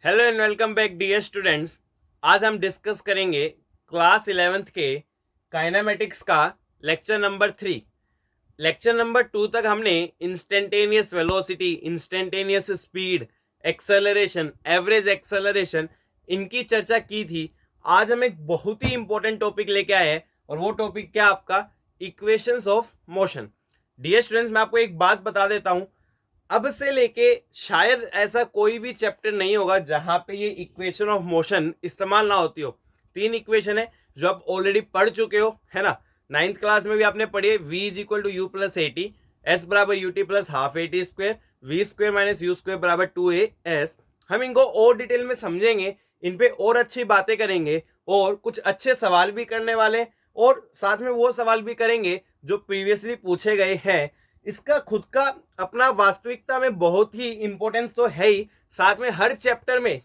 Hello and welcome back dear students. आज हम discuss करेंगे क्लास 11th के काइनेमेटिक्स का लेक्चर नंबर 3। लेक्चर नंबर 2 तक हमने instantaneous velocity, instantaneous speed, acceleration, average acceleration इनकी चर्चा की थी। आज हम एक बहुत ही इंपॉर्टेंट टॉपिक लेके आए हैं और वो टॉपिक क्या आपका equations of motion. Dear students, मैं आपको एक बात बता देता हूं, अब से लेके शायद ऐसा कोई भी चैप्टर नहीं होगा जहां पे ये इक्वेशन ऑफ मोशन इस्तेमाल ना होती हो। 3 इक्वेशन है जो आप ऑलरेडी पढ़ चुके हो, है ना। 9th क्लास में भी आपने पढ़ी है। v is equal to u plus a t, s बराबर u t plus half a t square, v square minus u square बराबर 2a s। हम इनको और डिटेल में समझेंगे, इन पे और अच्छी बातें करेंगे और कुछ अच्छे सवाल भी करने वाले, और साथ में वो सवाल भी करेंगे जो प्रीवियसली पूछे गए हैं। इसका खुद का अपना वास्तविकता में बहुत ही इंपॉर्टेंस तो है ही, साथ में हर चैप्टर में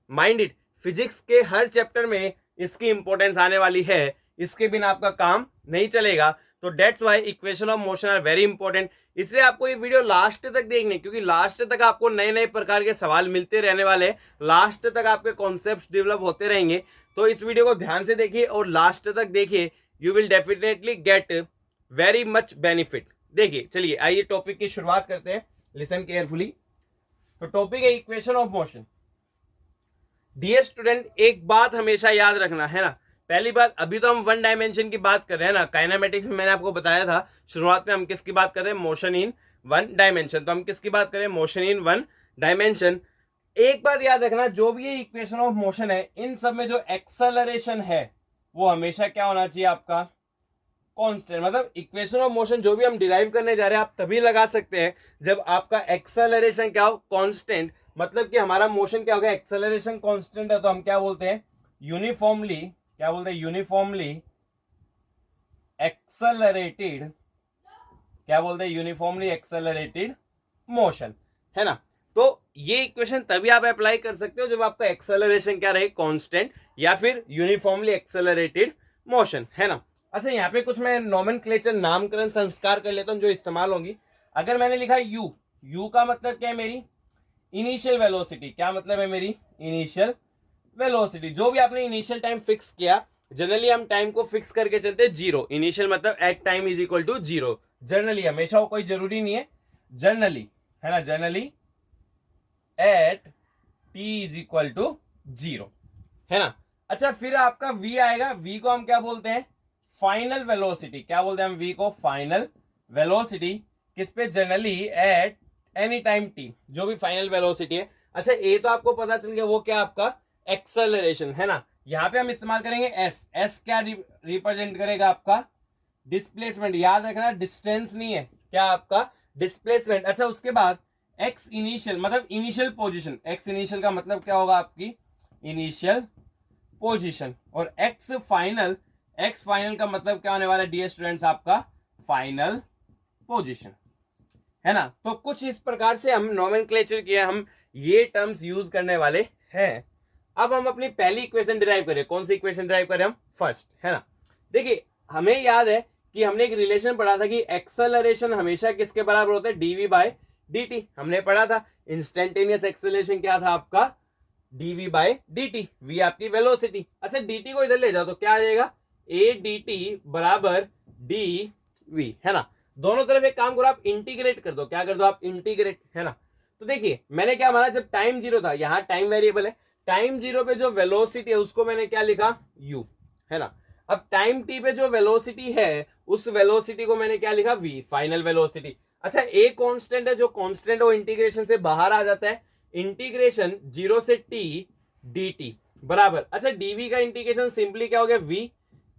माइंड इट, फिजिक्स के हर चैप्टर में इसकी इंपॉर्टेंस आने वाली है। इसके बिना आपका काम नहीं चलेगा। तो that's why equation of motion are very important. इसलिए आपको ये वीडियो लास्ट तक देखने, क्योंकि लास्ट तक आपको नए नए प्रकार के सवाल मिलते रहने वाले, लास्ट तक आपके कॉन्सेप्ट डेवलप होते रहेंगे। तो इस वीडियो को ध्यान से देखिए और लास्ट तक देखिए, you will definitely get very much benefit. देखिए, चलिए आइए टॉपिक की शुरुआत करते हैं। Listen carefully. तो टॉपिक है equation of motion. Dear student, एक बात हमेशा याद रखना है ना। पहली बात, अभी तो हम वन डायमेंशन की बात कर रहे हैं ना। काइनेमेटिक्स में मैंने आपको बताया था शुरुआत में हम किसकी बात कर रहे हैं, मोशन इन वन डायमेंशन। तो हम किसकी बात कर रहे हैं, मोशन इन वन डायमेंशन। एक बात याद रखना, जो भी ये इक्वेशन ऑफ मोशन है, इन सब में जो एक्सेलरेशन है वो हमेशा क्या होना चाहिए, आपका कांस्टेंट। मतलब इक्वेशन ऑफ मोशन जो भी हम डिराइव करने जा रहे हैं, आप तभी लगा सकते हैं जब आपका एक्सेलरेशन क्या हो, कांस्टेंट। मतलब कि हमारा मोशन क्या होगा, एक्सेलरेशन कांस्टेंट है, तो हम क्या बोलते हैं, यूनिफॉर्मली, क्या बोलते हैं, यूनिफॉर्मली एक्सेलरेटेड, क्या बोलते हैं, यूनिफॉर्मली एक्सेलरेटेड मोशन, है ना। तो ये इक्वेशन तभी आप अप्लाई कर सकते हो जब आपका एक्सेलरेशन क्या रहे, कांस्टेंट या फिर यूनिफॉर्मली एक्सेलरेटेड मोशन, है ना। अच्छा, यहाँ पे कुछ मैं नोमेनक्लेचर, नामकरण, संस्कार कर लेता हूँ जो इस्तेमाल होंगी। अगर मैंने लिखा यू, यू का मतलब क्या है, मेरी इनिशियल वेलोसिटी। क्या मतलब है, मेरी इनिशियल वेलोसिटी। जो भी आपने इनिशियल टाइम फिक्स किया, जनरली हम टाइम को फिक्स करके चलते हैं जीरो। इनिशियल मतलब at time is equal to zero. Generally, हमेशा वो कोई जरूरी नहीं है, जनरली, है ना, generally at t is equal to zero, है ना। अच्छा, फिर आपका v आएगा। v को हम क्या बोलते हैं, फाइनल वेलोसिटी। क्या बोलते हैं हम v को, फाइनल वेलोसिटी। किस पे, generally at any time t, जो भी फाइनल वेलोसिटी है। अच्छा, a तो आपको पता चल गया, वो क्या आपका एक्सेलरेशन, है ना। यहां पे हम इस्तेमाल करेंगे s। s क्या रिप्रेजेंट करेगा, आपका डिस्प्लेसमेंट। याद रखना, डिस्टेंस नहीं है, क्या आपका डिस्प्लेसमेंट। अच्छा, उसके बाद x इनिशियल मतलब इनिशियल पोजीशन। x इनिशियल का मतलब क्या होगा, आपकी इनिशियल पोजीशन। और x फाइनल, x फाइनल का मतलब क्या होने वाला है डियर स्टूडेंट्स, आपका फाइनल पोजीशन, है ना। तो कुछ इस प्रकार से हम नोमेनक्लेचर किया, हम ये टर्म्स यूज करने वाले हैं। अब हम अपनी पहली इक्वेशन डिराइव करें। कौन सी इक्वेशन डिराइव करें हम, फर्स्ट, है ना। देखिए, हमें याद है कि हमने एक रिलेशन पढ़ा था कि एक्सेलरेशन हमेशा किसके बराबर होता है, डीवी बाय डी। हमने पढ़ा था इंस्टेंटेनियस एक्सेलरेशन क्या था आपका, डीवी बाय डी। वी आपकी वेलोसिटी। अच्छा, डी को इधर ले जाओ तो क्या आ जाएगा, ए डी टी बराबर डी वी, है ना। दोनों तरफ एक काम करो, आप इंटीग्रेट कर दो। क्या कर दो आप, इंटीग्रेट, है ना। तो देखिए, मैंने क्या माना, जब टाइम जीरो था, यहां टाइम वेरिएबल है, टाइम जीरो पे जो वेलोसिटी है उसको मैंने क्या लिखा, यू, है ना। अब टाइम टी पे जो वेलोसिटी है, उस वेलोसिटी को मैंने क्या लिखा, वी, फाइनल वेलोसिटी। अच्छा, ए कांस्टेंट है, जो कांस्टेंट वो इंटीग्रेशन से बाहर आ जाता है। इंटीग्रेशन जीरो से टी डी टी बराबर, अच्छा डीवी का इंटीग्रेशन सिंपली क्या हो गया, वी।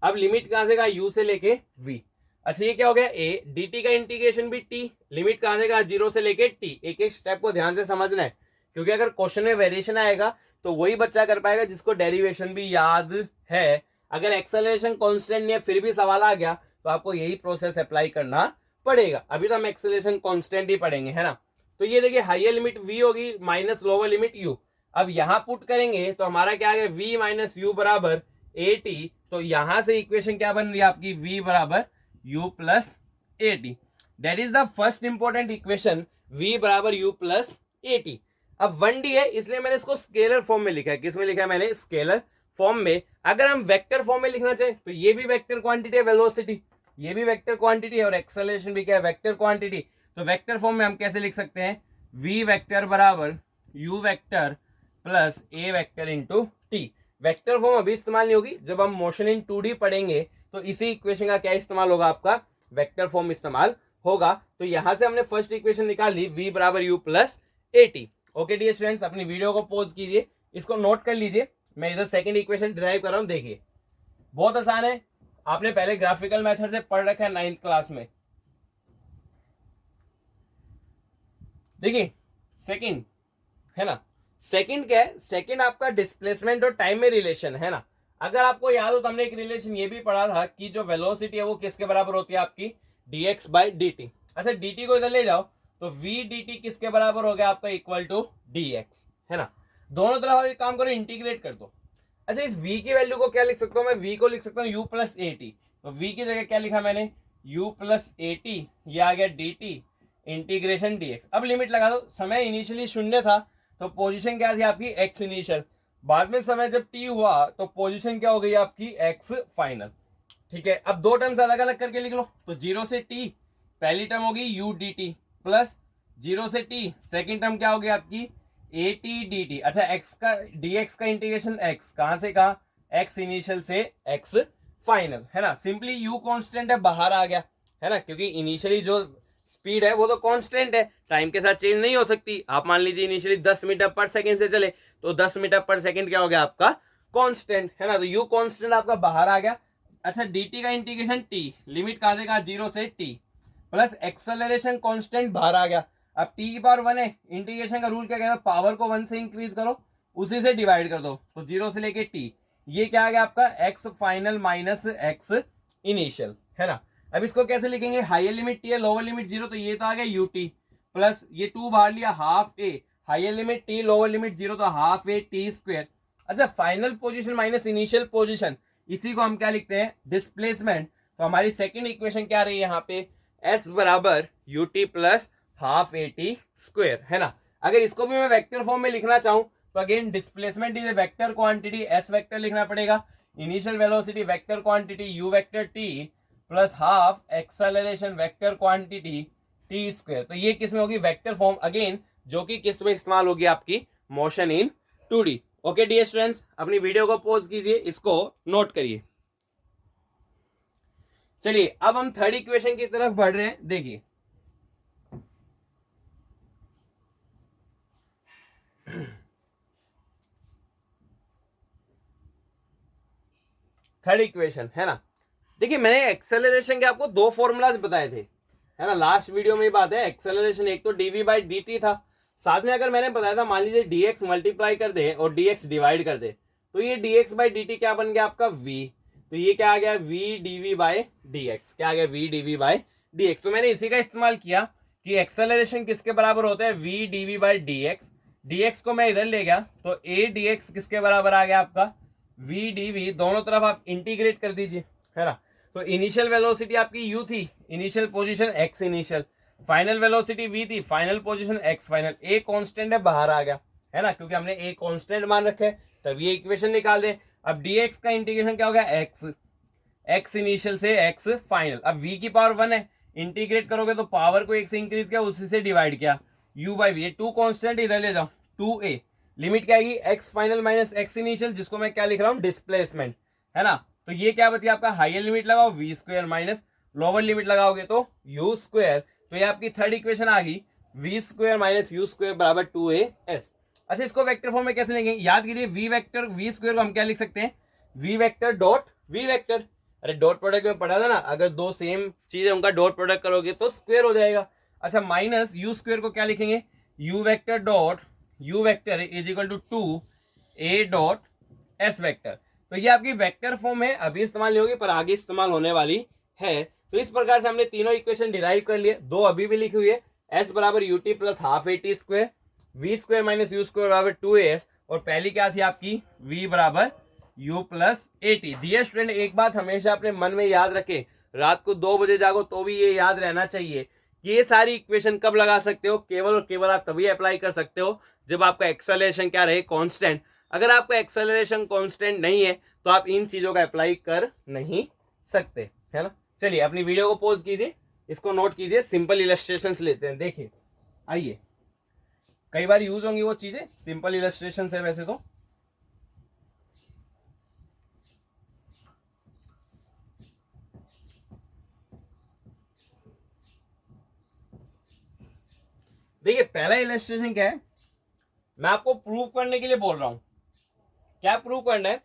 अब लिमिट कहां से कहा, यू से लेके वी। अच्छा, ये क्या हो गया, ए डी का इंटीग्रेशन भी टी, लिमिट कहां से कहा, जीरो से लेके टी। एक एक स्टेप को ध्यान से समझना है, क्योंकि अगर क्वेश्चन में वेरिएशन आएगा तो वही बच्चा कर पाएगा जिसको डेरिवेशन भी याद है। अगर एक्सेलरेशन कांस्टेंट नहीं है फिर भी सवाल आ गया तो आपको यही प्रोसेस अप्लाई करना पड़ेगा। अभी तो हम एक्सेलरेशन कांस्टेंट ही पढ़ेंगे, है ना। तो ये देखिए, हाइयर लिमिट v होगी माइनस लोअर लिमिट u। अब यहां पुट करेंगे तो हमारा क्या आ गया, v माइनस यू बराबर ए टी। तो यहां से इक्वेशन क्या बन रही है आपकी, v बराबर u plus a T. That is the first important equation, v बराबर u प्लस ए टी। अब 1D है इसलिए मैंने इसको स्केलर फॉर्म में लिखा है। किस में लिखा है मैंने? स्केलर फॉर्म में। अगर हम वेक्टर फॉर्म में लिखना चाहें तो ये भी वेक्टर क्वांटिटी है, वेलोसिटी ये भी वेक्टर क्वांटिटी है और एक्सेलरेशन भी क्या है? Vector quantity. तो वेक्टर फॉर्म में हम कैसे लिख सकते हैं? v वेक्टर बराबर u vector plus a vector into t। Vector form अभी इस्तेमाल नहीं होगी, जब हम मोशन इन 2D पढ़ेंगे तो इसी इक्वेशन का क्या इस्तेमाल होगा? आपका वेक्टर फॉर्म इस्तेमाल होगा। तो यहां से हमने फर्स्ट इक्वेशन निकाल ली, v बराबर u plus a t. Okay dear students, अपनी वीडियो को पॉज कीजिए, इसको नोट कर लीजिए। मैं इधर सेकंड इक्वेशन डिराइव कर रहा हूं। देखिए बहुत आसान है, आपने पहले ग्राफिकल मेथड से पढ़ रखा है 9th क्लास में। देखिए सेकंड है ना, सेकंड क्या है? सेकंड आपका डिस्प्लेसमेंट और टाइम में रिलेशन है ना। अगर आपको याद हो तो हमने एक रिलेशन ये भी पढ़ा था कि जो वेलोसिटी है वो किसके बराबर होती है? आपकी dx बाई dt। अच्छा dt को इधर ले जाओ तो v dt किसके बराबर हो गया? आपका इक्वल टू dx है ना। दोनों तरफ एक काम करो, इंटीग्रेट कर दो। अच्छा इस v की वैल्यू को क्या लिख सकता हूं मैं? v को लिख सकता हूं u प्लस ए टी। तो v की जगह क्या लिखा मैंने? u प्लस ए टी, ये आ गया dt इंटीग्रेशन dx। अब लिमिट लगा दो। समय इनिशियली शून्य था तो पोजीशन क्या थी आपकी? x initial. बाद में समय जब t हुआ तो पोजीशन क्या हो गई आपकी? x final. ठीक है, अब दो टर्म्स अलग अलग करके लिख लो। तो 0 से t पहली टर्म होगी u dt प्लस 0 से t सेकेंड टर्म क्या होगी आपकी? A T D T. अच्छा x का dx का इंटीग्रेशन x कहां से कहा? x इनिशियल से x फाइनल है ना। सिंपली u कांस्टेंट है, बाहर आ गया है ना, क्योंकि इनिशियली जो स्पीड है वो तो कांस्टेंट है, टाइम के साथ चेंज नहीं हो सकती। आप मान लीजिए इनिशियली 10 मीटर पर सेकंड से चले तो 10 मीटर पर सेकंड क्या हो गया आपका? कांस्टेंट है ना। तो u कांस्टेंट आपका बाहर आ गया। अच्छा dt का इंटीग्रेशन t, लिमिट कहां से कहा? 0 से t प्लस एक्सेलरेशन कांस्टेंट बाहर आ गया। अब t की पावर 1 है, इंटीग्रेशन का रूल क्या कहता है? पावर को 1 से इंक्रीज करो, उसी से डिवाइड कर दो। तो 0 से लेके t, ये क्या आ गया आपका? x final minus x initial है ना। अब इसको कैसे लिखेंगे? हायर लिमिट t है, लोअर लिमिट 0, तो ये तो आ गया ut प्लस ये 2 बाहर लिया half a, higher limit t lower limit 0 तो हाफ a t स्क्वायर। अच्छा final position minus initial position, इसी को हम क्या लिखते हैं? डिस्प्लेसमेंट। तो हमारी सेकंड इक्वेशन क्या रही है यहाँ पे? s बराबर ut plus half a T square है ना। अगर इसको भी मैं वेक्टर फॉर्म में लिखना चाहूं तो again displacement is a vector quantity, s vector लिखना पड़ेगा। Initial velocity vector quantity u vector t plus half acceleration vector quantity t square. तो ये किस में होगी? वेक्टर फॉर्म अगेन, जो कि किस में इस्तेमाल होगी? आपकी motion in 2D। Okay dear students, अपनी वीडियो को पॉज कीजिए, इसको नोट करिए। चलिए अब हम थर्ड इक्वेशन की तरफ बढ़ रहे हैं। देखिए थर्ड इक्वेशन है ना। देखिए मैंने एक्सेलरेशन के आपको दो फॉर्मूलाज बताए थे है ना, लास्ट वीडियो में ही बात है। एक्सेलरेशन एक तो dv बाई dt था, साथ में अगर मैंने बताया था मान लीजिए dx मल्टीप्लाई कर दे और dx डिवाइड कर दे तो ये dx बाई dt क्या बन गया आपका? v। तो ये क्या आ गया? v dv by dx। क्या आ गया? v dv by dx। तो मैंने इसी का इस्तेमाल किया कि एक्सेलरेशन किसके बराबर होता है? v dv by dx। dx को मैं इधर ले गया तो a dx किसके बराबर आ गया आपका? v dv। दोनों तरफ आप इंटीग्रेट कर दीजिए है ना। तो इनिशियल वेलोसिटी आपकी u थी, initial position x initial, final velocity v थी, final position x final. a constant है, बाहर आ गया है ना, क्योंकि हमने a कांस्टेंट मान रखा है, तब ये इक्वेशन निकाल दें। अब dx का इंटीग्रेशन क्या हो गया? x इनिशियल से x फाइनल। अब v की पावर 1 है, इंटीग्रेट करोगे तो पावर को 1 से इंक्रीज किया, उसी से डिवाइड किया, u बाई वी। 2 कांस्टेंट इधर ले जाओ, 2a, लिमिट क्या आएगी? x final minus x initial, जिसको मैं क्या लिख रहा हूं? डिस्प्लेसमेंट है ना। तो ये क्या बची आपका? हायर लिमिट लगाओ v square minus lower limit लगाओगे तो u स्क्वायर। तो ये आपकी थर्ड इक्वेशन आ गई, v square minus u square बराबर 2as। अच्छा इसको वेक्टर फॉर्म में कैसे लिखेंगे? याद करिए v वेक्टर v स्क्वायर को हम क्या लिख सकते हैं? v vector dot v vector. अरे डॉट प्रोडक्ट में पढ़ा था ना, अगर दो सेम चीज है उनका डॉट प्रोडक्ट करोगे तो स्क्वायर हो जाएगा। अच्छा माइनस u स्क्वायर को क्या लिखेंगे? u vector dot u vector is equal to 2a dot s vector. तो ये आपकी वेक्टर फॉर्म है, अभी इस्तेमाल नहीं होगी पर आगे इस्तेमाल होने वाली है। तो इस प्रकार से हमने तीनों इक्वेशन डिराइव कर लिए, दो अभी भी लिखी हुई है। s बराबर ut plus half a T square, v square minus u square बराबर 2as, और पहली क्या थी आपकी? v बराबर u plus a t. Dear student एक बात हमेशा अपने मन में याद रखें, रात को 2 बजे जागो तो भी ये याद रहना चाहिए कि ये सारी इक्वेशन कब लगा सकते हो, केवल और केवल आप तभी अप्लाई कर सकते हो जब आपका एक्सेलरेशन क्या रहे, कांस्टेंट। अगर आपका एक्सेलरेशन कांस्टेंट नहीं है तो आप इन चीजों का अप्लाई कर नहीं सकते, है ना। चलिए अपनी वीडियो को पॉज कीजिए, इसको नोट कीजिए, सिंपल इलस्ट्रेशंस लेते हैं। देखिए आइए, कई बार यूज होंगी वो चीजें, सिंपल इलस्ट्रेशंस है वैसे तो। देखिए पहला इलस्ट्रेशन क्या है, मैं आपको प्रूव करने के लिए बोल रहा हूं। क्या प्रूव करना है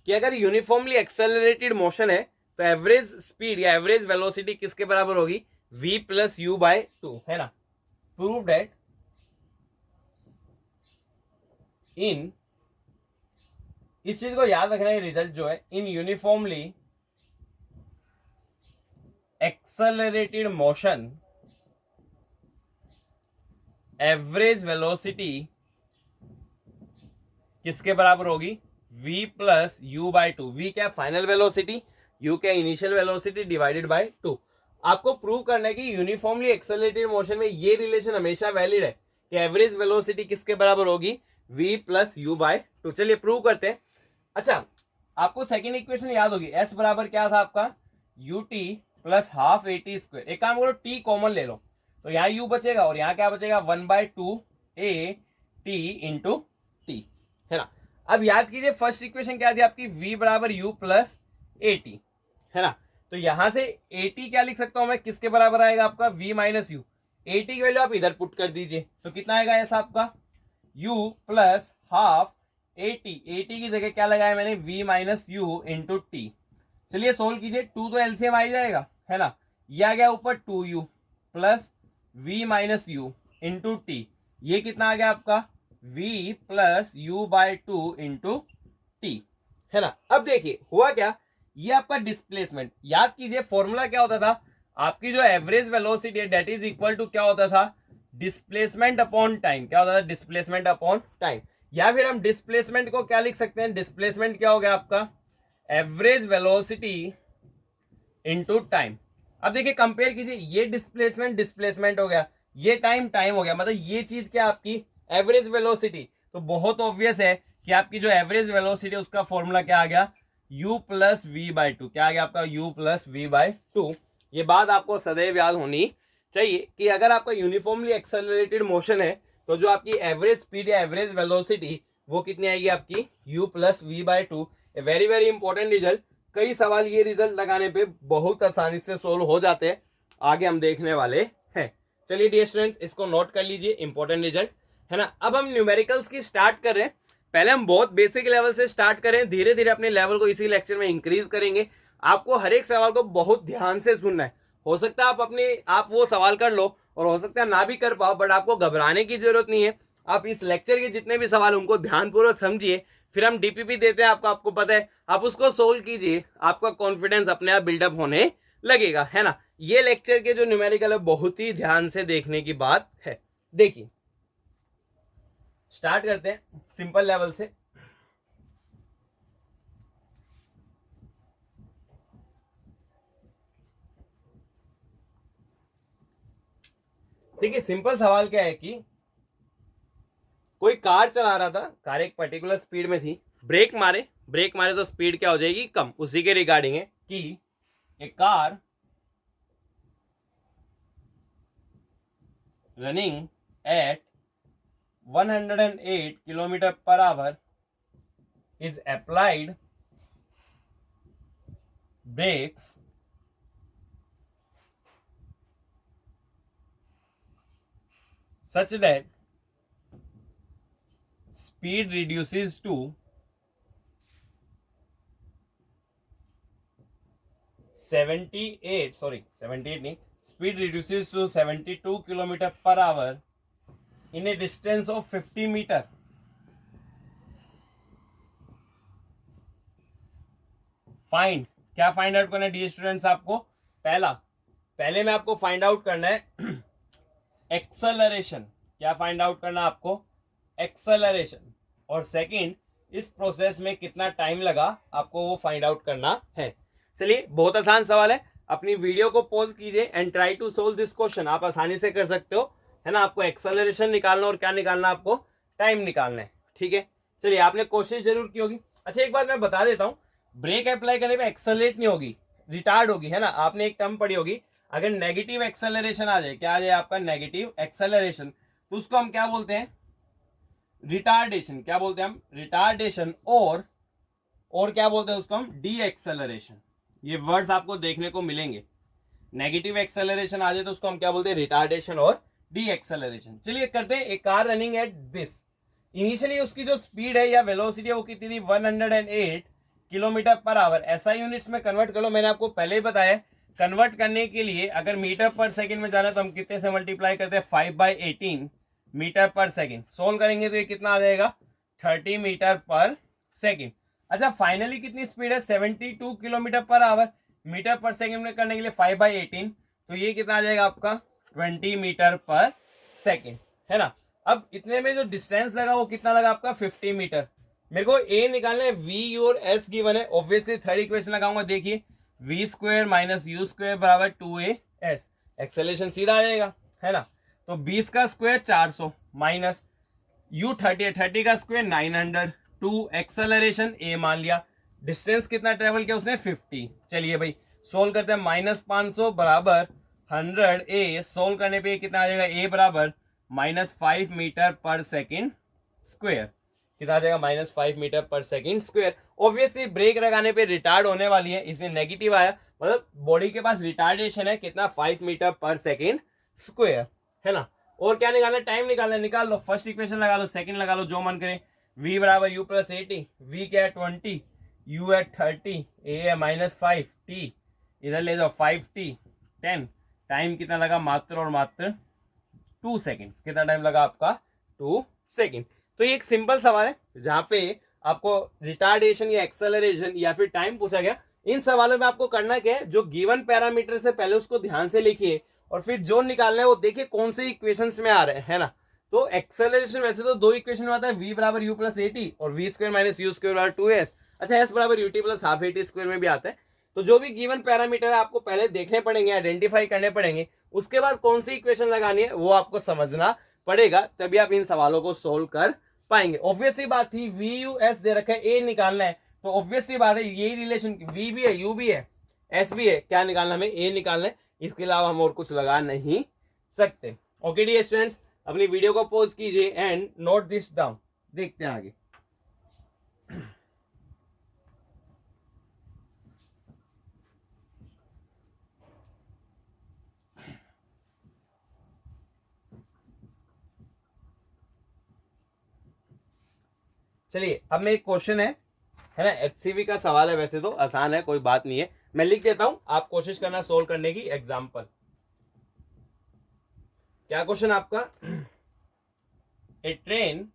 कि अगर यूनिफॉर्मली एक्सेलरेटेड मोशन है तो एवरेज स्पीड या एवरेज वेलोसिटी किसके बराबर होगी, v plus u by to, है ना। प्रूव डेट इन, इस चीज को याद रखना है, रिजल्ट जो है in uniformly accelerated motion average velocity किसके बराबर होगी, v plus u by two. V क्या फाइनल वेलोसिटी, u क्या initial velocity divided by two. आपको प्रूव करना है कि यूनिफॉर्मली एक्सेलरेटेड मोशन में ये रिलेशन हमेशा वैलिड है कि एवरेज वेलोसिटी किसके बराबर होगी, v plus u by to. चलिए प्रूव करते हैं। अच्छा, आपको सेकेंड इक्वेशन याद होगी, s बराबर क्या था आपका, ut plus half a T square. एक काम करो, t कॉमन ले लो तो यहाँ u बचेगा और यहाँ क्या बचेगा, 1/2 a t इंटू टी, है ना। अब याद कीजिए फर्स्ट इक्वेशन क्या थी आपकी, v बराबर u प्लस ए टी, है ना। तो यहां से ए टी क्या लिख सकता हूं मैं, किसके बराबर आएगा आपका, v minus you. A T की वैल्यू आप इधर पुट कर दीजिए तो कितना आएगा ऐसा आपका, u plus half a T की जगह क्या लगाया मैंने, v minus you into T. चलिए सोल्व कीजिए, 2 तो एलसीएम आ ही जाएगा, है ना। ये आ गया ऊपर 2u plus v minus you into T, ये कितना आ गया आपका, v plus u by two into T, है ना। अब देखिए हुआ क्या, ये आपका डिस्प्लेसमेंट, याद कीजिए फॉर्मूला क्या होता था, आपकी जो एवरेज वेलोसिटी है डेट इज इक्वल टू क्या होता था, डिस्प्लेसमेंट अपॉन टाइम। क्या होता था, डिस्प्लेसमेंट अपॉन टाइम। या फिर हम डिस्प्लेसमेंट को क्या लिख सकते हैं, डिस्प्लेसमेंट क्या हो गया आपका, एवरेज वेलोसिटी इनटू टाइम। अब देखिए कंपेयर कीजिए, ये डिस्प्लेसमेंट डिस्प्लेसमेंट हो गया, ये टाइम टाइम हो गया, मतलब ये चीज क्या आपकी एवरेज वेलोसिटी। तो बहुत ऑब्वियस है कि आपकी जो एवरेज वेलोसिटी उसका फॉर्मूला क्या आ गया, u plus v by two. क्या आ गया आपका, u plus v by two. ये बात आपको सदैव याद होनी चाहिए कि अगर आपका यूनिफॉर्मली एक्सेलरेटेड मोशन है तो जो आपकी एवरेज स्पीड या एवरेज वेलोसिटी वो कितनी आएगी आपकी, u plus v by two. Very very important result, कई सवाल ये रिजल्ट लगाने पे बहुत आसानी से सोल्व हो जाते हैं, आगे हम देखने वाले हैं। चलिए डियर स्टूडेंट्स, इसको नोट कर लीजिए, इंपॉर्टेंट रिजल्ट, है ना। अब हम न्यूमेरिकल्स की स्टार्ट कर रहे हैं। पहले हम बहुत बेसिक लेवल से स्टार्ट करें, धीरे धीरे अपने लेवल को इसी लेक्चर में इंक्रीज करेंगे। आपको हर एक सवाल को बहुत ध्यान से सुनना है। हो सकता है आप वो सवाल कर लो और हो सकता है ना भी कर पाओ, बट आपको घबराने की जरूरत नहीं है। आप इस लेक्चर के जितने भी सवाल उनको ध्यानपूर्वक समझिए, फिर हम डीपीपी देते हैं आपको पता है, आप उसको सोल्व कीजिए, आपका कॉन्फिडेंस अपने आप बिल्डअप होने लगेगा, है ना। ये लेक्चर के जो न्यूमेरिकल है बहुत ही ध्यान से देखने की बात है। देखिए स्टार्ट करते हैं सिंपल लेवल से। देखिए सिंपल सवाल क्या है कि कोई कार चला रहा था, कार एक पर्टिकुलर स्पीड में थी, ब्रेक मारे तो स्पीड क्या हो जाएगी, कम। उसी के रिगार्डिंग है कि a car running at 108 kilometre per hour is applied brakes such that speed reduces to 78 नहीं, speed reduces to 72 kilometre per hour in a distance of 50 metre. Find, क्या फाइंड आउट करना है डी स्टूडेंट्स आपको, पहले में आपको find out करना है एक्सेलरेशन। क्या फाइंड आउट करना आपको, एक्सेलरेशन। और सेकंड, इस प्रोसेस में कितना टाइम लगा आपको वो फाइंड आउट करना है। चलिए बहुत आसान सवाल है, अपनी वीडियो को पॉज कीजिए and try to solve this question. आप आसानी से कर सकते हो, है ना। आपको एक्सेलरेशन निकालना और क्या निकालना, आपको टाइम निकालना है, ठीक है। चलिए, आपने कोशिश जरूर की होगी। अच्छा, एक बात मैं बता देता हूँ, ब्रेक अप्लाई करने पे एक्सेलरेट नहीं होगी, रिटार्ड होगी, है ना। आपने एक टर्म पढ़ी होगी, अगर नेगेटिव एक्सेलरेशन आ जाए, क्या आ जाए आपका, नेगेटिव एक्सेलरेशन, तो उसको हम क्या बोलते हैं, रिटार्डेशन। क्या बोलते हैं हम, रिटार्डेशन। और क्या बोलते हैं उसको हम, डी एक्सेलरेशन। ये वर्ड्स आपको देखने को मिलेंगे। नेगेटिव एक्सेलरेशन आ जाए तो उसको हम क्या बोलते हैं, रिटार्डेशन और डी एक्सेलरेशन। चलिए करते हैं। एक car running at this, initially उसकी जो स्पीड है या वेलोसिटी है वो कितनी थी, 108 kilometre per our. SI units में कन्वर्ट कर लो। मैंने आपको पहले ही बताया, कन्वर्ट करने के लिए अगर मीटर पर सेकंड में जाना तो हम कितने से मल्टीप्लाई करते हैं, 5/18 मीटर पर सेकंड। सोल्व करेंगे तो ये कितना आ जाएगा, 30 मीटर पर सेकंड। अच्छा, फाइनली कितनी स्पीड है, 72 kilometre per our. Metre per second में करने के लिए 5/18, तो ये कितना आ जाएगा आपका, 20 मीटर पर सेकंड, है ना। अब इतने में जो डिस्टेंस लगा वो कितना लगा आपका, 50 मीटर। मेरे को ए निकालना है, वी यू और एस गिवन है। ऑब्वियसली थर्ड इक्वेशन लगाऊंगा, देखिए v square minus u square बराबर 2a s। एक्सेलेरेशन सीधा आ जाएगा, है ना। तो 20 का स्क्वायर 400 माइनस यू 30 का स्क्वायर 900, 2 एक्सेलरेशन ए मान लिया। डिस्टेंस कितना ट्रेवल किया उसने, 50। चलिए भाई सोल्व करते हैं, -500 बराबर 100 ए। सोल्व करने पे कितना आ जाएगा, ए बराबर -5 मीटर पर सेकेंड स्क्वायर। कितना आ जाएगा, -5 metre per second square. Obviously break लगाने पे रिटार्ड होने वाली है, इसलिए नेगेटिव आया, मतलब बॉडी के पास रिटार्डेशन है कितना, 5 मीटर पर सेकेंड स्क्वायर, है ना। और क्या निकालना, टाइम निकालना, निकाल लो। फर्स्ट इक्वेशन लगा लो, सेकंड लगा लो, जो मन करे। v बराबर u प्लस 80, v क्या है 20, u है 30, a है -5, t इधर ले जाओ 5t 10। टाइम कितना लगा, मात्र और मात्र 2 सेकेंड्स। कितना टाइम लगा आपका, 2 सेकेंड। तो ये एक सिंपल सवाल है जहां पे आपको रिटार्डेशन या एक्सेलरेशन या फिर टाइम पूछा गया। इन सवालों में आपको करना क्या है, जो गिवन पैरामीटर से पहले उसको ध्यान से लिखिए और फिर जो निकालना है वो देखिए कौन से इक्वेशंस में आ रहे हैं, है ना। तो एक्सेलरेशन वैसे तो दो इक्वेशन में आता है, v बराबर यू प्लस 80 और v square minus u square बराबर 2s। अच्छा, s बराबर यूटी प्लस हाफ 80 स्क्वायर में भी आता है। तो जो भी गिवन पैरामीटर है आपको पहले देखने पड़ेंगे, आइडेंटिफाई करने पड़ेंगे, उसके बाद कौन सी इक्वेशन लगानी है वो आपको समझना पड़ेगा, तभी आप इन सवालों को सोल्व कर पाएंगे। ऑब्वियसली बात थी, वी यू एस दे रखा है, ए निकालना है, तो ऑब्वियसली बात है यही रिलेशन, वी भी है यू भी है एस भी है, क्या निकालना हमें, ए निकालना है। इसके अलावा हम और कुछ लगा नहीं सकते। ओके डियर स्टूडेंट्स, अपनी वीडियो को पॉज कीजिए एंड नोट दिस डाउन। देखते हैं आगे। चलिए, अब में एक क्वेश्चन है ना, एचसीवी का सवाल है, वैसे तो आसान है, कोई बात नहीं है। मैं लिख देता हूं, आप कोशिश करना सोल्व करने की। एग्जांपल, क्या क्वेश्चन आपका, a train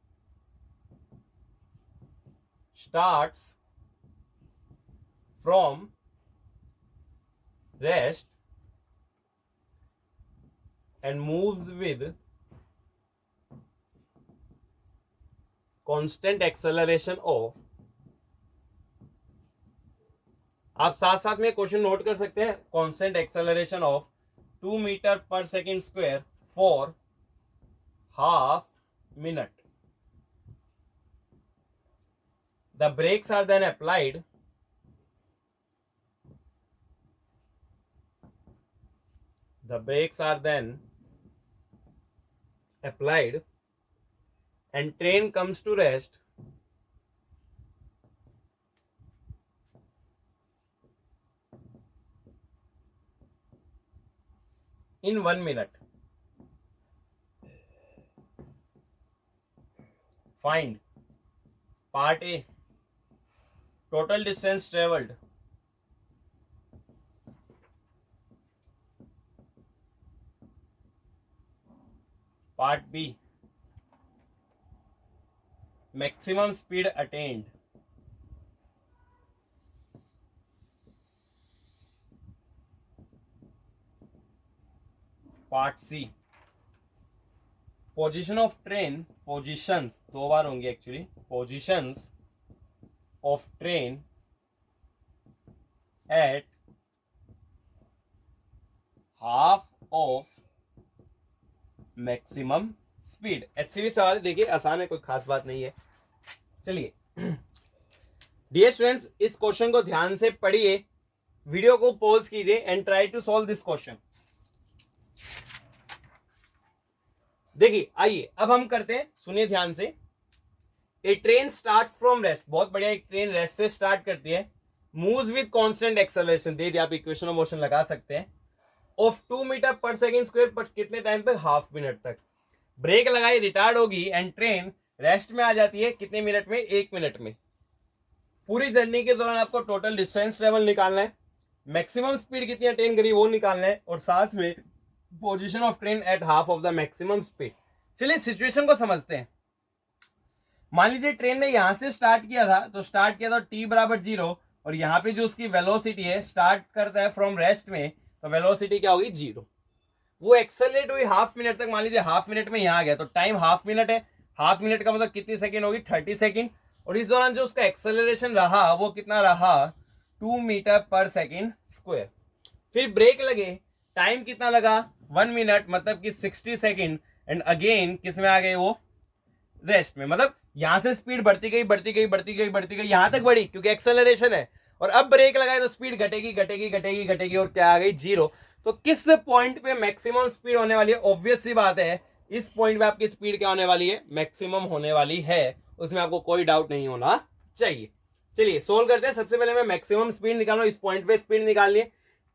starts from rest and moves with constant acceleration of, आप साथ साथ में क्वेश्चन नोट कर सकते हैं, constant acceleration of 2 metre per second square for half minute. The brakes are then applied and train comes to rest in 1 minute. Find part A, total distance traveled. Part B, maximum speed attained. Part C, position of train, positions दो बार होंगे actually, positions of train at half of maximum speed. HCV सवाल है, देखिए आसान है, कोई खास बात नहीं है। चलिए डियर स्टूडेंट्स, इस क्वेश्चन को ध्यान से पढ़िए, वीडियो को पॉज कीजिए and try to solve this question. देखिए आइए अब हम करते हैं, सुनिए ध्यान से। A train starts from rest, बहुत बढ़िया, एक ट्रेन रेस्ट से स्टार्ट करती है, मूव्स विद कांस्टेंट एक्सेलरेशन, दे दिया, आप इक्वेशन ऑफ मोशन लगा सकते हैं, of 2 metre per second square, पर कितने टाइम तक, हाफ मिनट तक। ब्रेक लगाई, रिटार्ड होगी एंड ट्रेन रेस्ट में आ जाती है, कितने मिनट में, 1 मिनट में। पूरी जर्नी के दौरान आपको टोटल डिस्टेंस ट्रेवल निकालना है, मैक्सिमम स्पीड कितनी अटेन करी वो निकालना है, और साथ में position of train at half of the maximum speed. चलिए सिचुएशन को समझते हैं। मान लीजिए ट्रेन ने यहां से स्टार्ट किया था, तो स्टार्ट किया था t बराबर 0, और यहाँ पे जो उसकी वेलोसिटी है, स्टार्ट करता है फ्रॉम रेस्ट में, तो वेलोसिटी क्या होगी, 0। वो एक्सेलरेट हुई हाफ मिनट तक, मान लीजिए हाफ मिनट में यहाँ आ गया, तो टाइम हाफ मिनट है, हाफ मिनट का मतलब कितनी सेकंड होगी, 30 सेकंड, और इस दौरान जो उसका एक्सेलरेशन रहा वो कितना रहा, 2 मीटर पर सेकंड स्क्वायर। फिर ब्रेक लगे, टाइम कितना लगा, 1 मिनट, मतलब कि 60 सेकंड, एंड अगेन किस में आ गए, वो रेस्ट में, मतलब यहां से स्पीड बढ़ती गई बढ़ती गई बढ़ती गई बढ़ती गई, यहां तक बढ़ी क्योंकि एक्सेलरेशन है, और अब ब्रेक लगाए तो स्पीड घटेगी घटेगी घटेगी घटेगी, और क्या आ गई, 0। तो किस पॉइंट पे मैक्सिमम स्पीड होने वाली है, ऑब्वियस सी बात है, इस पॉइंट पे आपकी स्पीड क्या होने वाली है, मैक्सिमम होने वाली है, उसमें आपको कोई डाउट नहीं होना चाहिए। चलिए सोल्व करते हैं। सबसे पहले मैं मैक्सिमम स्पीड निकालूं, इस पॉइंट पे स्पीड निकालनी है।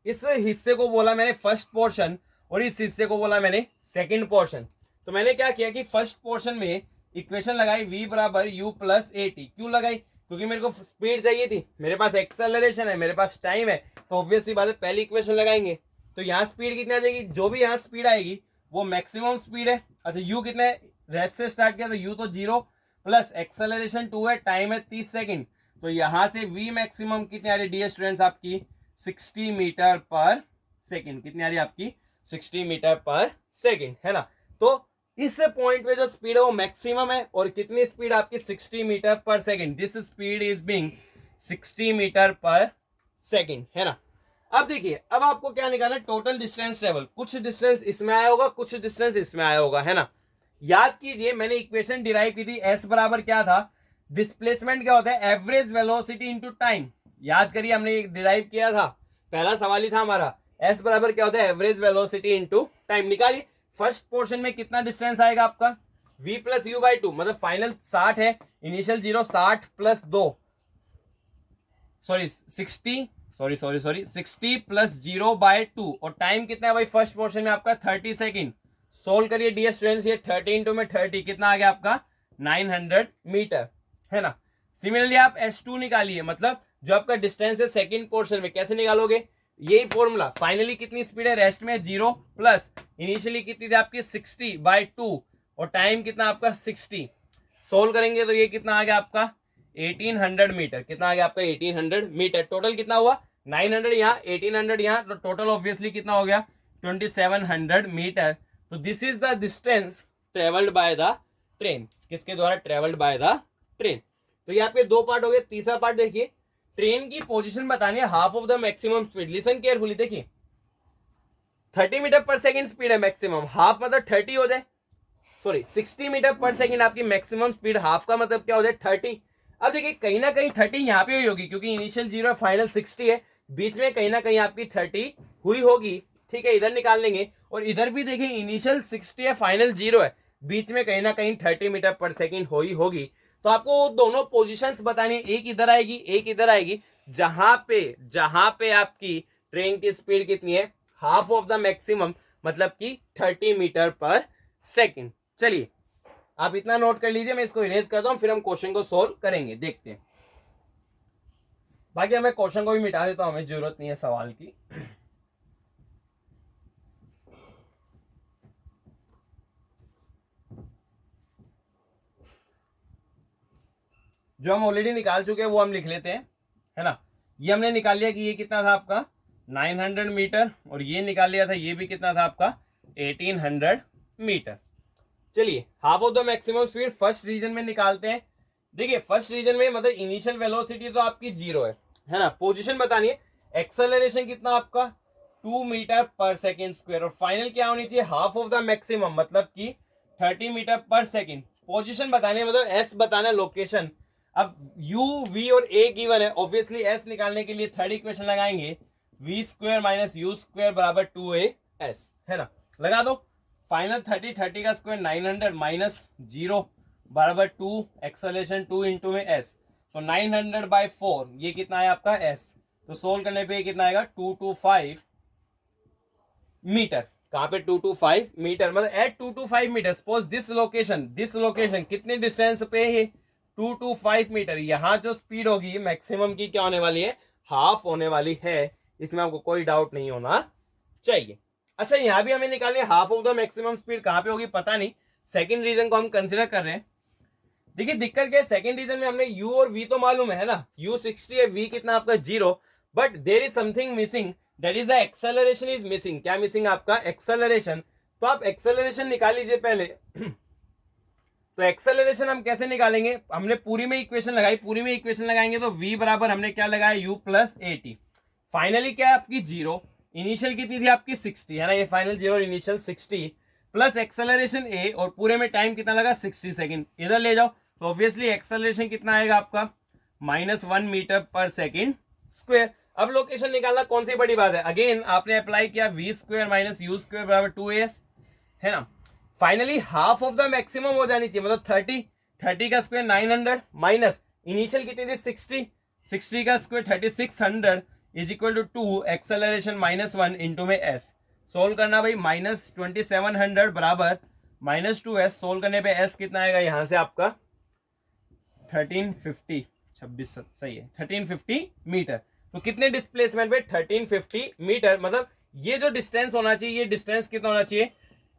इस हिस्से को बोला मैंने फर्स्ट पोर्शन, और इस हिस्से को बोला मैंने सेकंड पोर्शन। तो मैंने क्या किया कि फर्स्ट पोर्शन में इक्वेशन लगाई, v बराबर u प्लस ए टी। क्यों लगाई, क्योंकि मेरे को स्पीड चाहिए थी, मेरे पास एक्सेलरेशन है, मेरे पास टाइम है, तो ऑब्वियसली बात है पहली इक्वेशन लगाएंगे। तो यहाँ स्पीड कितनी आ जाएगी, जो भी यहाँ स्पीड आएगी वो मैक्सिमम स्पीड है। अच्छा u कितना है, रेस्ट से स्टार्ट किया तो u तो 0, प्लस एक्सेलरेशन 2 है, टाइम है 30 सेकंड, तो यहाँ से v मैक्सिमम कितनी आ रही है डियर स्टूडेंट्स, आपकी 60 मीटर पर सेकंड। कितनी आ रही है आपकी, 60 मीटर पर सेकंड, है ना। तो इस पॉइंट पे जो स्पीड है वो मैक्सिमम है, और कितनी स्पीड आपकी, 60 metre per second. This speed is being 60 metre per second, है ना। अब देखिए, अब आपको क्या निकालना है, टोटल डिस्टेंस ट्रेवल। कुछ डिस्टेंस इसमें आया होगा, कुछ डिस्टेंस इसमें आया होगा, है ना। याद कीजिए मैंने इक्वेशन डिराइव की थी, एस बराबर क्या था, डिस्प्लेसमेंट क्या होता है, एवरेज वेलोसिटी इंटू टाइम। याद करिए हमने डिराइव किया था, पहला सवाल ही था हमारा, एस बराबर क्या होता है, एवरेज वेलोसिटी इंटू टाइम। निकालिए फर्स्ट पोर्शन में कितना डिस्टेंस आएगा आपका, v प्लस यू बाई 2, मतलब फाइनल 60 है, initial 0, 60 plus 2, sorry 60 plus 0 by 2, और टाइम कितना है भाई फर्स्ट पोर्शन में आपका 30 सेकंड। सोल्व करिए डियर स्टूडेंट्स, ये 30 इंटू में 30 कितना आ गया आपका, 900 मीटर, है ना। सिमिलरली आप S2 निकालिए, मतलब जो आपका डिस्टेंस है सेकंड पोर्शन में, कैसे निकालोगे, यही फॉर्मूला, फाइनली कितनी स्पीड है, रेस्ट में 0, प्लस इनिशियली कितनी थी आपकी 60 बाय 2, और टाइम कितना आपका 60। सोल्व करेंगे तो ये कितना आ गया आपका 1800 मीटर। कितना आ गया आपका 1800 मीटर। टोटल कितना हुआ 900 यहाँ, 1800 यहाँ, तो टोटल ऑब्वियसली कितना हो गया 2700 मीटर। तो this is the distance travelled by the train. किसके द्वारा, ट्रेवल्ड बाय द ट्रेन। तो ये आपके दो पार्ट हो गए। तीसरा पार्ट देखिए, ट्रेन की पोजीशन बतानी है half of the maximum speed. Listen carefully, देखिए 30 मीटर पर सेकंड स्पीड है मैक्सिमम, हाफ मतलब 30 हो जाए, सॉरी 60 मीटर पर सेकंड आपकी मैक्सिमम स्पीड, हाफ का मतलब क्या हो जाए 30। अब देखिए कहीं ना कहीं 30 यहाँ पे हुई होगी, क्योंकि इनिशियल 0 फाइनल 60 है, बीच में कहीं ना कहीं आपकी 30 हुई होगी, ठीक है, इधर निकाल लेंगे। और इधर भी देखिए इनिशियल 60 है, फाइनल 0 है, बीच में कहीं ना कहीं 30 मीटर पर सेकंड हुई होगी। तो आपको दोनों पोजीशंस बतानी, एक इधर आएगी एक इधर आएगी, जहां पे आपकी ट्रेन की स्पीड कितनी है, हाफ ऑफ द मैक्सिमम, मतलब कि 30 मीटर पर सेकंड। चलिए आप इतना नोट कर लीजिए, मैं इसको इरेज करता हूं, फिर हम क्वेश्चन को सोल्व करेंगे, देखते हैं। बाकी हमें क्वेश्चन को भी मिटा देता हूं, हमें जरूरत नहीं है सवाल की। जो हम ऑलरेडी निकाल चुके हैं वो हम लिख लेते हैं, है ना। ये हमने निकाल लिया कि ये कितना था आपका 900 मीटर, और ये निकाल लिया था ये भी कितना था आपका 1800 मीटर। चलिए half of the maximum speed first region में निकालते हैं। देखिए फर्स्ट रीजन में मतलब इनिशियल वेलोसिटी तो आपकी 0 है ना। पोजीशन बतानी है, एक्सेलरेशन कितना आपका 2 मीटर पर सेकेंड स्क्वायर, और फाइनल क्या होनी चाहिए, हाफ ऑफ द मैक्सिमम, मतलब कि 30 मीटर पर सेकेंड। पोजीशन बताने मतलब एस बताना, लोकेशन। अब यू वी और ए गिवन है, ऑब्वियसली एस निकालने के लिए थर्ड इक्वेशन लगाएंगे, v square minus u square बराबर 2as, है ना। लगा दो, फाइनल 30 का स्क्वायर 900 माइनस 0 बराबर 2, एक्सेलरेशन 2 इंटू में एस, तो 900/4 ये कितना है आपका एस, तो सोल्व करने पे कितना आएगा 225 मीटर। कहां पे 225 मीटर, मतलब at 225 metre. Suppose this location कितने डिस्टेंस पे है 225 मीटर। यहां जो स्पीड होगी मैक्सिमम की क्या होने वाली है, हाफ होने वाली है, इसमें आपको कोई डाउट नहीं होना चाहिए। अच्छा, यहां भी हमें निकालनी है half of the maximum speed, कहां पे होगी पता नहीं, सेकंड रीजन को हम कंसिडर कर रहे हैं। देखिए दिक्कत क्या है, सेकंड रीजन में हमने u और v तो मालूम है ना, u 60 है, v कितना आपका 0, but there is something missing, that is the acceleration is missing. क्या मिसिंग आपका, एक्सेलरेशन। तो आप एक्सेलरेशन निकाल लीजिए पहले। तो एक्सेलरेशन हम कैसे निकालेंगे, हमने पूरी में इक्वेशन लगाई, पूरी में इक्वेशन लगाएंगे तो v बराबर हमने क्या लगाया u plus a T, finally क्या है आपकी 0, इनिशियल कितनी थी आपकी 60, है ना, ये final 0 initial 60 plus acceleration a, और पूरे में टाइम कितना लगा 60 सेकेंड, इधर ले जाओ तो ऑब्वियसली एक्सेलरेशन कितना आएगा आपका -1 मीटर पर सेकेंड स्क्वायर। अब लोकेशन निकालना कौन सी बड़ी बात है, अगेन आपने अप्लाई किया v square minus u square बराबर 2as, है ना। Finally half of the maximum हो जानी चाहिए, मतलब 30 का स्क्वायर 900 माइनस इनिशियल कितनी थी 60 का square 3600 is equal to 2, acceleration -1 into में एस। सोल्व करना भाई, -2700 बराबर -2s, सोल्व करने पे s कितना आएगा यहां से आपका 1350, 26 सही है 1350 मीटर। तो कितने डिस्प्लेसमेंट पे 1350 मीटर, मतलब ये जो डिस्टेंस होना चाहिए, ये डिस्टेंस कितना होना चाहिए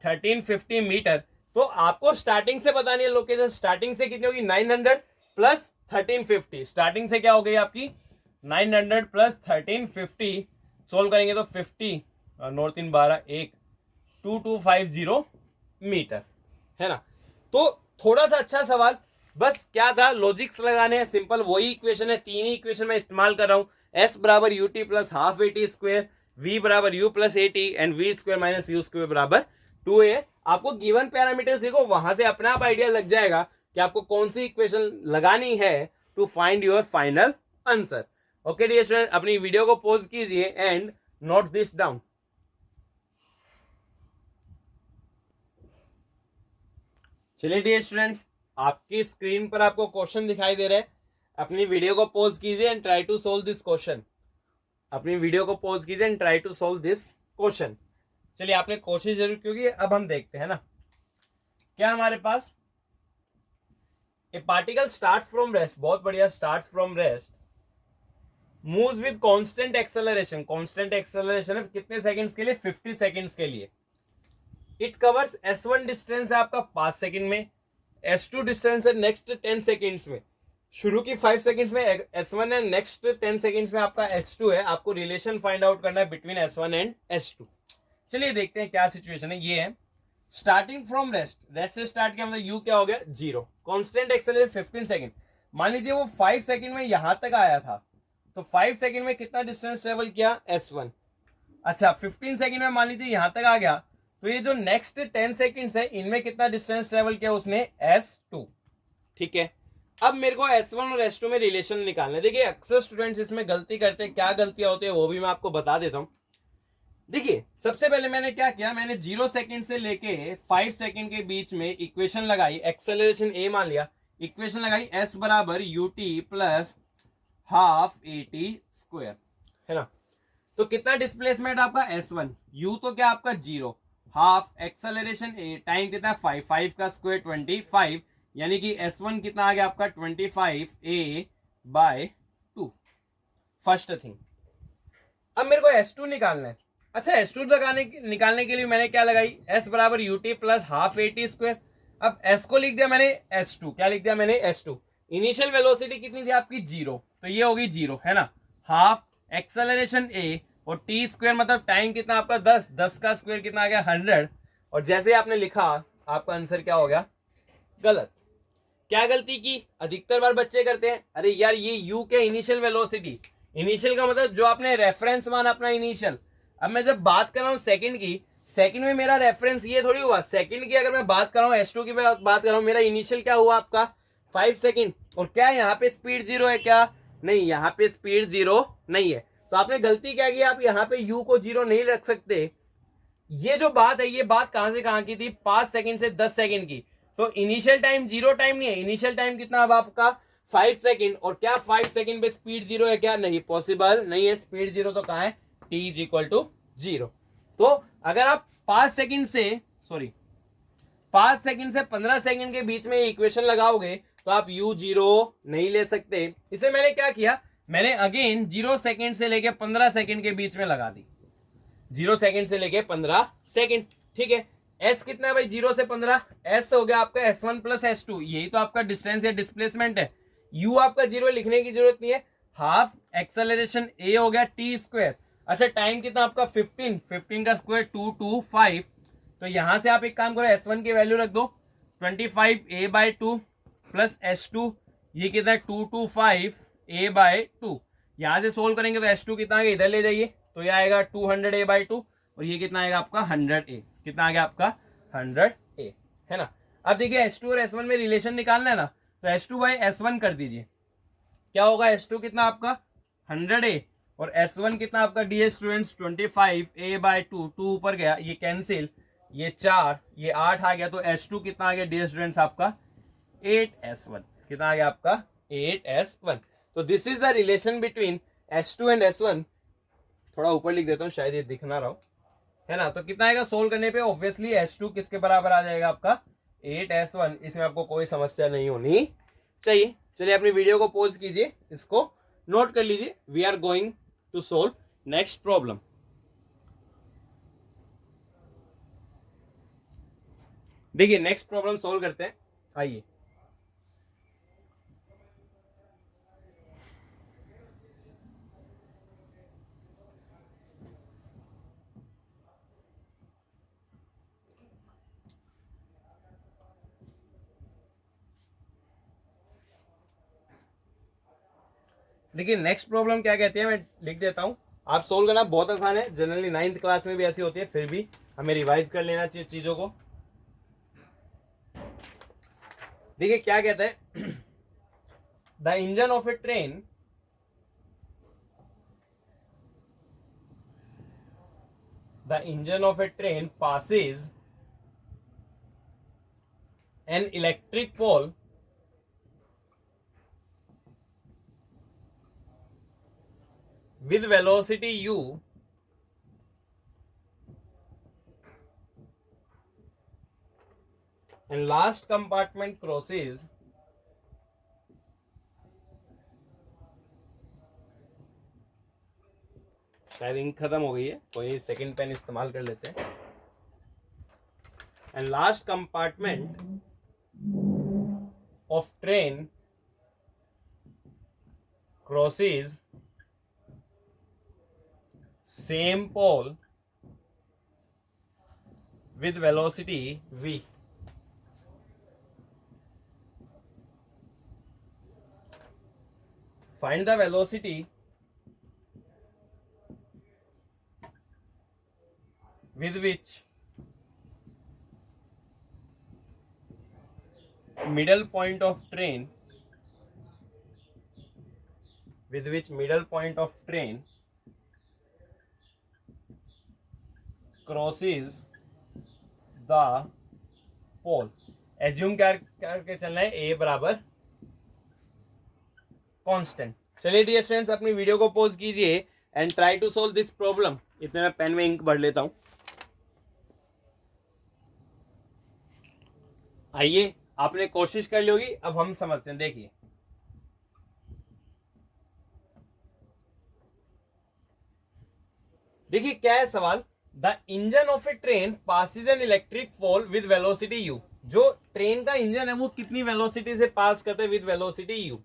1350 मीटर। तो आपको स्टार्टिंग से बतानी है लोकेशन, स्टार्टिंग से कितनी होगी 900 प्लस 1350, स्टार्टिंग से क्या हो गई आपकी 900 प्लस 1350, सोल्व करेंगे तो 50 और 9 3 12 1 2250 मीटर, है ना। तो थोड़ा सा अच्छा सवाल, बस क्या था लॉजिक्स लगाने हैं, सिंपल वही इक्वेशन है, तीन ही इक्वेशन में इस्तेमाल कर रहा हूं, s बराबर u t plus half a T square, v बराबर u plus a T and v square minus u square बराबर 2as। आपको गिवन पैरामीटर्स देखो, वहां से अपना आप आइडिया लग जाएगा कि आपको कौन सी इक्वेशन लगानी है to find your final answer. Okay dear student, अपनी वीडियो को पॉज कीजिए एंड नोट दिस डाउन। चलिए डियर स्टूडेंट्स, आपकी स्क्रीन पर आपको क्वेश्चन दिखाई दे रहे हैं, अपनी वीडियो को पॉज कीजिए and try to solve this question. अपनी वीडियो को पॉज कीजिए and try to solve this question. चलिए आपने कोशिश जरूर, क्योंकि अब हम देखते हैं ना क्या हमारे पास, a particle starts from rest, बहुत बढ़िया, starts from rest, moves with constant acceleration, constant acceleration कितने सेकंड्स के लिए 50 सेकंड्स के लिए। इट कवर्स s1 डिस्टेंस है आपका 5 सेकंड में, s2 डिस्टेंस है नेक्स्ट 10 सेकंड्स में, शुरू की 5 सेकंड्स में s1 है, नेक्स्ट 10 सेकंड्स में आपका s2 है। आपको रिलेशन फाइंड आउट करना है बिटवीन s1 एंड s2। चलिए देखते हैं क्या सिचुएशन है। ये है स्टार्टिंग फ्रॉम रेस्ट, रेस्ट से स्टार्ट किया मतलब u क्या हो गया 0, कांस्टेंट एक्सेलरेशन 15 सेकंड। मान लीजिए वो 5 सेकंड में यहां तक आया था, तो 5 सेकंड में कितना डिस्टेंस ट्रेवल किया s1। अच्छा 15 सेकंड में मान लीजिए यहां तक आ गया, तो ये जो नेक्स्ट 10 सेकंड्स है इनमें कितना डिस्टेंस ट्रेवल किया उसने s2। ठीक है, अब मेरे को s1 और s2 में रिलेशन निकालना है। देखिए अक्सर स्टूडेंट्स इसमें गलती करते हैं, क्या गलतियां होती है वो भी मैं आपको बता देता हूं। देखिए सबसे पहले मैंने क्या किया, मैंने 0 सेकंड से लेके 5 सेकंड के बीच में इक्वेशन लगाई, एक्सेलरेशन a मान लिया, इक्वेशन लगाई s बराबर u t plus half a T square, है ना। तो कितना डिस्प्लेसमेंट आपका s1, u तो क्या आपका 0, हाफ एक्सेलरेशन a, टाइम कितना 5 का स्क्वायर 25, यानी कि s1 कितना आ गया आपका 25a/2, फर्स्ट थिंग। अब मेरे को s2 निकालना है। अच्छा s2 निकालने के लिए मैंने क्या लगाई, s बराबर u t plus half a T square. अब s को लिख दिया मैंने s2, क्या लिख दिया मैंने s2, इनिशियल वेलोसिटी कितनी थी आपकी 0, तो ये होगी 0, है ना, हाफ एक्सेलरेशन a और टी स्क्वायर मतलब टाइम कितना आपका 10 का स्क्वायर कितना आ गया 100, और जैसे आपने लिखा आपका आंसर क्या हो गया गलत। क्या गलती की, अधिकतर बार बच्चे करते हैं, अरे यार ये u के इनिशियल वेलोसिटी, इनिशियल का मतलब जो आपने रेफरेंस माना अपना इनिशियल, अब मैं जब बात कर रहा हूँ सेकंड की, सेकंड में मेरा रेफरेंस ये थोड़ी हुआ, सेकंड की अगर मैं बात कर रहा हूँ S2 की बात कर रहा हूँ, मेरा इनिशियल क्या हुआ आपका 5 सेकंड, और क्या यहाँ पे स्पीड 0 है क्या? नहीं, यहाँ पे स्पीड 0 नहीं है। तो आपने गलती क्या की, आप यहाँ पे u को 0 नहीं रख सकते। ये जो बात है, ये बात कहां से कहां की थी, 5 सेकंड से 10 सेकंड की। तो इनिशियल टाइम 0 टाइम नहीं है, इनिशियल टाइम कितना अब आपका 5 सेकंड, और क्या 5 सेकंड पे स्पीड 0 है क्या? नहीं, पॉसिबल नहीं है, स्पीड 0 तो कहां है, t इज इक्वल टू 0। तो अगर आप 5 सेकंड से 15 सेकंड के बीच में इक्वेशन लगाओगे तो आप u 0 नहीं ले सकते। इसे मैंने क्या किया, मैंने अगेन 0 सेकंड से लेके 15 सेकंड के बीच में लगा दी, 0 सेकंड से लेके 15 सेकंड, ठीक है। s कितना है भाई 0 से 15, s हो गया आपका s1 प्लस s2, यही तो आपका डिस्टेंस या डिस्प्लेसमेंट है। u आपका 0 लिखने की जरूरत नहीं है, हाफ एक्सेलरेशन a हो गया t स्क्वायर। अच्छा, टाइम कितना आपका 15 का स्क्वायर 225। तो यहां से आप एक काम करो, s1 की वैल्यू रख दो 25a/2 प्लस s2, ये कितना है 225a/2। यहां से सोल्व करेंगे तो s2 कितना आएगा, इधर ले जाइए, तो ये आएगा 200a/2, और ये कितना आएगा आपका 100a, कितना आ गया आपका 100a, है ना। अब देखिए S2 और S1 में रिलेशन निकालना है ना, तो S2 बाई S1 कर दीजिए, क्या होगा, S2 कितना आपका 100a, और S1 कितना आपका डियर स्टूडेंट्स 25a/2, 2 ऊपर गया, ये कैंसिल, ये 4, ये 8 आ गया, तो S2 कितना आ गया डियर स्टूडेंट्स आपका 8s1, कितना आ गया आपका 8s1। तो this is the relation between S2 and S1। थोड़ा ऊपर लिख देता हूँ, शायद ये दिख ना रहा हो, है ना। तो कितना आएगा सोल्व करने पे, ऑब्वियसली S2 किसके बराबर आ जाएगा आपका 8s1। इसमें आपको कोई समस्या नहीं होनी चाहिए। चलिए अपनी वीडियो को पॉज कीजिए, इसको नोट कर लीजिए, we are going to solve next problem. देखिए नेक्स्ट प्रॉब्लम सोल्व करते हैं, आइए। देखिए नेक्स्ट प्रॉब्लम क्या कहती है, मैं लिख देता हूं, आप सोल्व करना बहुत आसान है, जनरली 9th क्लास में भी ऐसी होती है, फिर भी हमें रिवाइज कर लेना चाहिए चीजों को। देखिए क्या कहता है, the engine of a train passes an electric pole with velocity u and last compartment crosses शायद इंक खत्म हो गई है, कोई सेकंड पेन इस्तेमाल कर लेते हैं। And last compartment of train crosses same pole with velocity v। find the velocity with which middle point of train crosses the pole। Assume करके चलना है a बराबर कांस्टेंट। चलिए डियर स्टूडेंट्स अपनी वीडियो को पॉज कीजिए and try to solve this problem. इतने मैं पेन में इंक भर लेता हूं। आइए, आपने कोशिश कर ली होगी, अब हम समझते हैं। देखिए देखिए क्या है सवाल, the engine of a train passes an electric pole with velocity u. जो ट्रेन का इंजन है वो कितनी वेलोसिटी से पास करता है, विद वेलोसिटी यू,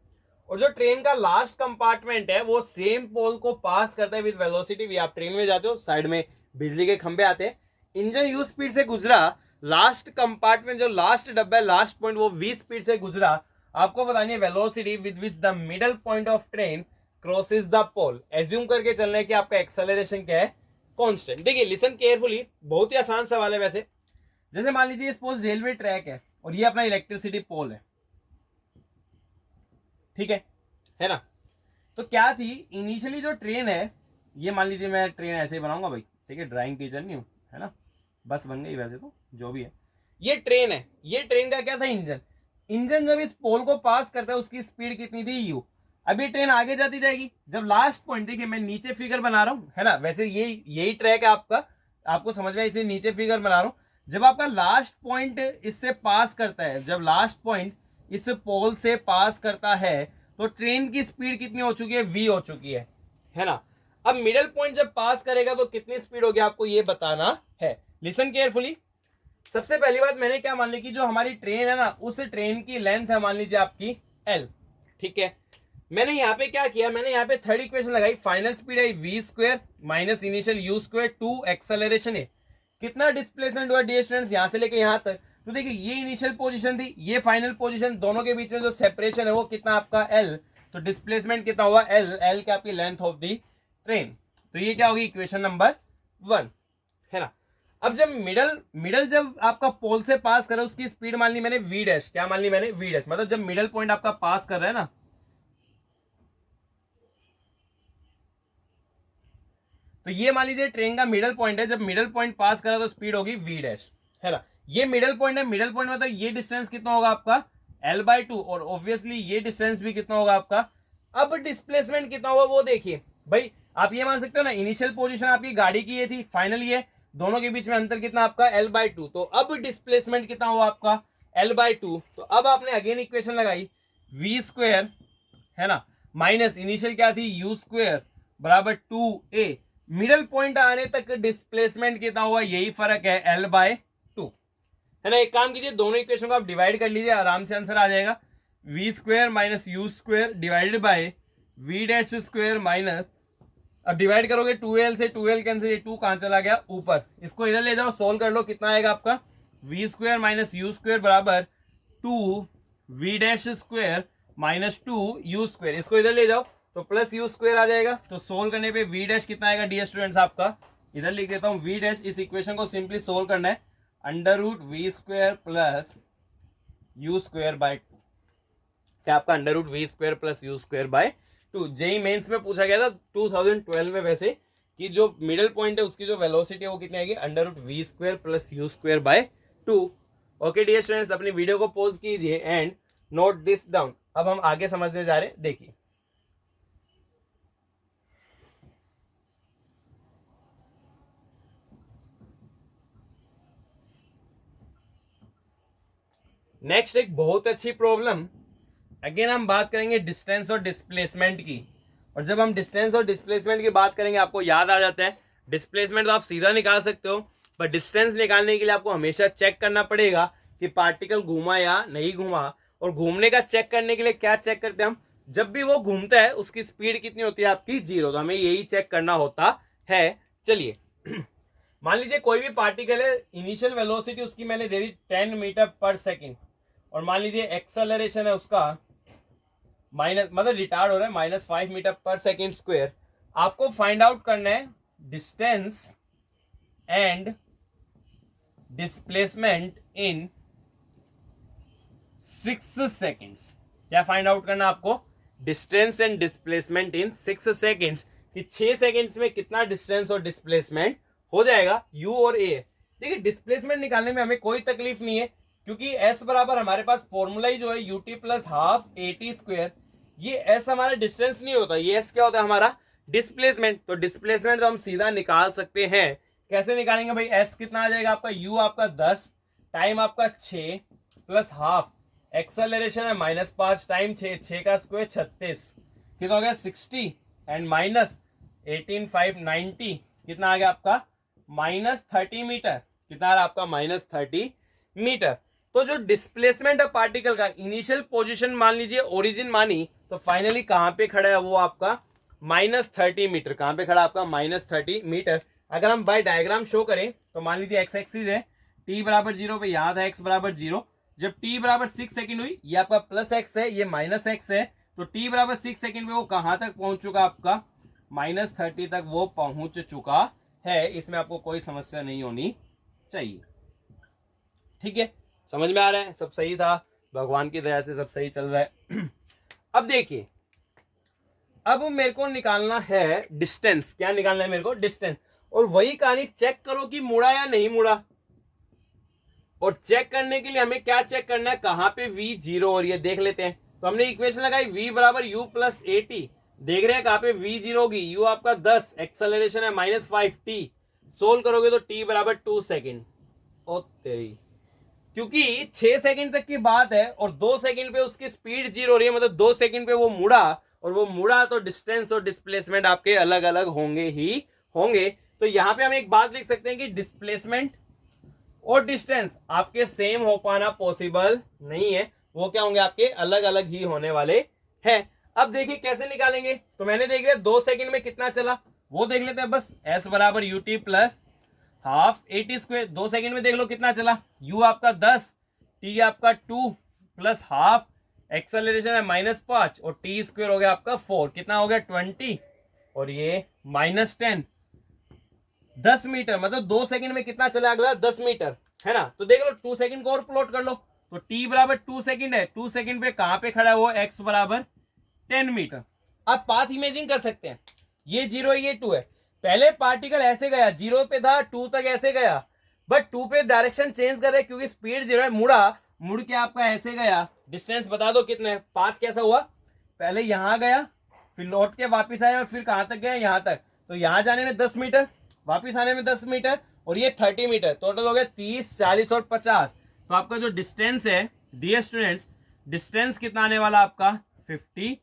और जो ट्रेन का लास्ट कंपार्टमेंट है वो सेम पोल को पास करता है विद वेलोसिटी वी। आप ट्रेन में जाते हो, साइड में बिजली के खंभे आते हैं, इंजन यू स्पीड से गुजरा, लास्ट कंपार्टमेंट जो लास्ट डब्बा है, लास्ट पॉइंट वो वी स्पीड से गुजरा। आपको बतानी है velocity with which the middle point of train crosses the pole. Assume करके चलना है कि आपका एक्सेलरेशन क्या है, कांस्टेंट। देखिए लिसन केयरफुली, बहुत ही आसान सवाल है वैसे। जैसे मान लीजिए सपोज रेलवे ट्रैक है और ये अपना इलेक्ट्रिसिटी पोल है, ठीक है ना। तो क्या थी इनिशियली जो ट्रेन है, ये मान लीजिए मैं ट्रेन ऐसे ही बनाऊंगा भाई, ठीक है, ड्राइंग टीचर नहीं हूं, है ना, बस बन गई वैसे तो जो भी है। ये ट्रेन है, ये ट्रेन का क्या था, इंजन। इंजन जब इस पोल को पास करता है उसकी स्पीड कितनी थी, यू। अब ये ट्रेन आगे जाती जाएगी, जब लास्ट पॉइंट, देखिए मैं नीचे फिगर बना रहा हूं, है ना, वैसे यही ट्रैक है आपका, आपको समझ में, इसे नीचे फिगर बना रहा हूं। जब आपका लास्ट पॉइंट इससे पास करता है, जब लास्ट पॉइंट इस पोल से पास करता है, तो ट्रेन की स्पीड कितनी हो चुकी है, v हो चुकी है ना। अब मिडिल पॉइंट जब पास करेगा तो कितनी स्पीड होगी आपको ये बताना है। Listen carefully. सबसे पहली बात मैंने क्या मान ली कि जो हमारी ट्रेन है ना, उस ट्रेन की लेंथ है मान लीजिए आपकी l, ठीक है। मैंने यहाँ पे क्या किया, मैंने यहाँ पे थर्ड इक्वेशन लगाई, फाइनल स्पीड है v square minus initial u square, 2 acceleration है, कितना डिस्प्लेसमेंट हुआ डियर स्टूडेंट्स यहां से लेके यहां तक। तो देखिए ये इनिशियल पोजीशन थी, ये फाइनल पोजीशन, दोनों के बीच में जो सेपरेशन है वो कितना आपका l, तो डिस्प्लेसमेंट कितना हुआ l क्या आपकी लेंथ ऑफ दी ट्रेन। तो ये क्या होगी इक्वेशन नंबर 1, है ना। अब जब मिडल जब आपका पोल से पास कर रहा है उसकी स्पीड मान ली मैंने v डैश, क्या मान ली मैंने v डैश, मतलब जब मिडल पॉइंट आपका पास कर रहा है ना, तो ये मान लीजिए ट्रेन का मिडल पॉइंट है, जब मिडल पॉइंट पास करा तो स्पीड होगी v डैश, है ना। ये मिडल पॉइंट है, मिडल पॉइंट मतलब ये डिस्टेंस कितना होगा आपका l/2, और ऑब्वियसली ये डिस्टेंस भी कितना होगा आपका। अब डिस्प्लेसमेंट कितना होगा वो देखिए भाई, आप ये मान सकते हो ना, इनिशियल पोजीशन आपकी गाड़ी की ये थी, फाइनल ये, दोनों के बीच में अंतर कितना आपका l/2, तो अब डिस्प्लेसमेंट कितना हुआ आपका l/2। तो अब आपने अगेन इक्वेशन लगाई v स्क्वायर, है ना, माइनस इनिशियल क्या थी u स्क्वायर बराबर 2a, मिडल पॉइंट आने तक डिस्प्लेसमेंट कितना हुआ, यही फर्क है l/2, है ना। एक काम कीजिए, दोनों इक्वेशन को आप डिवाइड कर लीजिए, आराम से आंसर आ जाएगा, v square minus u square divided by v dash square minus, अब डिवाइड करोगे 2l से 2l कैंसिल, ये 2 कहां चला गया ऊपर, इसको इधर ले जाओ, सोल्व कर लो, कितना आएगा आपका v square minus u square बराबर 2 v dash square minus 2 u square, इसको इधर ले जाओ तो प्लस यू स्क्वायर आ जाएगा। तो सोल्व करने पे v डैश कितना आएगा डियर स्टूडेंट्स आपका, इधर लिख देता हूं v डैश, इस इक्वेशन को सिंपली सोल्व करना है, under root v square plus u square by 2, क्या आपका under root v square plus u square by 2। JEE Mains में पूछा गया था 2012 में वैसे, कि जो मिडिल पॉइंट है उसकी जो वेलोसिटी है वो कितनी आएगी, under root v square plus u square by 2। Okay dear students, अपनी वीडियो को पॉज कीजिए एंड नोट दिस डाउन। अब हम आगे समझने जा रहे हैं, देखिए नेक्स्ट एक बहुत अच्छी प्रॉब्लम, अगेन हम बात करेंगे डिस्टेंस और डिस्प्लेसमेंट की। और जब हम डिस्टेंस और डिस्प्लेसमेंट की बात करेंगे आपको याद आ जाता है, डिस्प्लेसमेंट तो आप सीधा निकाल सकते हो, पर डिस्टेंस निकालने के लिए आपको हमेशा चेक करना पड़ेगा कि पार्टिकल घूमा या नहीं घूमा। और घूमने का चेक करने के लिए क्या चेक करते हैं हम, जब भी वो घूमता है उसकी स्पीड कितनी होती है आपकी 0, तो हमें यही चेक करना होता है। चलिए मान लीजिए कोई भी पार्टिकल है, इनिशियल वेलोसिटी उसकी मैंने दे दी 10 मीटर पर सेकेंड, और मान लीजिए एक्सेलरेशन है उसका माइनस, मतलब रिटार्ड हो रहा है -5 मीटर पर सेकेंड स्क्वायर। आपको फाइंड आउट करना है distance and displacement in 6 seconds. क्या फाइंड आउट करना आपको, distance and displacement in 6 seconds, कि 6 सेकेंड्स में कितना डिस्टेंस और डिस्प्लेसमेंट हो जाएगा, यू और ए। देखिए डिस्प्लेसमेंट निकालने में हमें कोई तकलीफ नहीं है, क्योंकि s बराबर हमारे पास फॉर्मूला ही जो है ut plus half at square, ये s हमारा डिस्टेंस नहीं होता, ये s क्या होता है हमारा डिस्प्लेसमेंट। तो डिस्प्लेसमेंट तो हम सीधा निकाल सकते हैं, कैसे निकालेंगे भाई, s कितना आ जाएगा आपका, u आपका 10, टाइम आपका 6 प्लस हाफ, एक्सेलरेशन है -5 टाइम 6 का स्क्वायर 36, कितना हो गया 60, एंड माइनस 18 5 90, कितना आ गया आपका -30 मीटर, कितना आ रहा आपका -30 मीटर। तो जो डिस्प्लेसमेंट है पार्टिकल का, इनिशियल पोजीशन मान लीजिए ओरिजिन मानी, तो फाइनली कहां पे खड़ा है वो आपका -30 मीटर, कहां पे खड़ा आपका -30 मीटर। अगर हम बाय डायग्राम शो करें तो मान लीजिए एक्स एक्सिस है, t बराबर 0 पे याद है x बराबर 0, जब t बराबर 6 सेकंड हुई, ये आपका प्लस x है, ये माइनस x है, तो t बराबर 6 सेकंड में वो कहां तक पहुंच चुका आपका -30 तक वो पहुंच चुका है, इसमें आपको कोई समस्या नहीं होनी चाहिए। ठीक है, समझ में आ रहा है, सब सही था, भगवान की दया से सब सही चल रहा है। अब देखिए, अब मेरे को निकालना है डिस्टेंस। क्या निकालना है मेरे को? डिस्टेंस। और वही कहानी, चेक करो कि मुड़ा या नहीं मुड़ा। और चेक करने के लिए हमें क्या चेक करना है, कहां पे v जीरो हो रही है देख लेते हैं। तो हमने इक्वेशन लगाई v बराबर u प्लस ए टी, देख रहे हैं कहां पे v जीरो होगी, u आपका 10, एक्सेलरेशन है -5t, सोल्व करोगे तो t बराबर 2 सेकेंड। ओ तेरी, क्योंकि 6 सेकंड तक की बात है और 2 सेकंड पे उसकी स्पीड जीरो हो रही है, मतलब 2 सेकंड पे वो मुड़ा, और वो मुड़ा तो डिस्टेंस और डिस्प्लेसमेंट आपके अलग अलग होंगे ही होंगे। तो यहां पे हम एक बात लिख सकते हैं कि डिस्प्लेसमेंट और डिस्टेंस आपके सेम हो पाना पॉसिबल नहीं है, वो क्या होंगे, आपके अलग अलग ही होने वाले हैं। अब देखिए कैसे निकालेंगे। तो मैंने देख लिया 2 सेकंड में कितना चला, वो देख लेते हैं बस। s बराबर u t plus half a t square, 2 second में देख लो कितना चला, u आपका 10, t आपका 2 प्लस हाफ, एक्सेलरेशन है -5 और टी स्क्वेयर हो गया आपका 4, कितना हो गया 20, और ये -10, 10 मीटर, मतलब 2 सेकंड में कितना चला अगला, 10 मीटर, है ना। तो देख लो 2 सेकंड को और प्लॉट कर लो, तो t बराबर 2 सेकंड है, 2 सेकंड पे कहां पे खड़ा है वो, x बराबर 10 मीटर। आप पाथ इमेजिन कर सकते हैं, ये 0 है ये 2 है, पहले पार्टिकल ऐसे गया, 0 पे था 2 तक ऐसे गया, बट 2 पे डायरेक्शन चेंज कर रहे क्योंकि स्पीड 0 है, मुड़ के आपका ऐसे गया। डिस्टेंस बता दो कितने, पाथ कैसा हुआ, पहले यहां गया, फिर लौट के वापिस आया, और फिर कहां तक गया, यहां तक। तो यहां जाने में 10 मीटर, वापिस आने में 10 मीटर, और ये 30 मीटर, टोटल हो गया 30, 40 और 50। तो आपका जो डिस्टेंस है डियर स्टूडेंट्स, डिस्टेंस कितना आने वाला आपका 50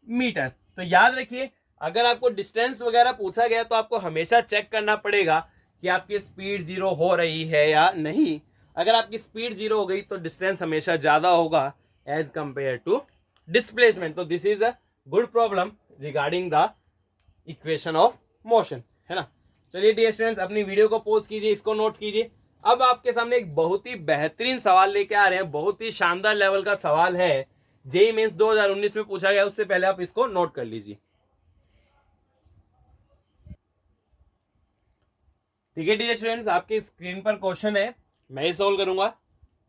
मीटर। तो याद रखिए, अगर आपको डिस्टेंस वगैरह पूछा गया तो आपको हमेशा चेक करना पड़ेगा कि आपकी स्पीड 0 हो रही है या नहीं। अगर आपकी स्पीड 0 हो गई तो डिस्टेंस हमेशा ज्यादा होगा एज कंपेयर टू डिस्प्लेसमेंट। तो this is a good problem regarding the equation of motion, है ना। चलिए डियर स्टूडेंट्स, अपनी वीडियो को पॉज कीजिए, इसको नोट कीजिए। अब आपके सामने एक बहुत ही बेहतरीन सवाल लेके आ रहे हैं, बहुत ही शानदार लेवल का सवाल है, जेईई मेंस 2019 में पूछा गया, उससे पहले आप इसको नोट कर लीजिए। ठीक है डियर स्टूडेंट्स, आपके स्क्रीन पर क्वेश्चन है, मैं ही सोल्व करूंगा।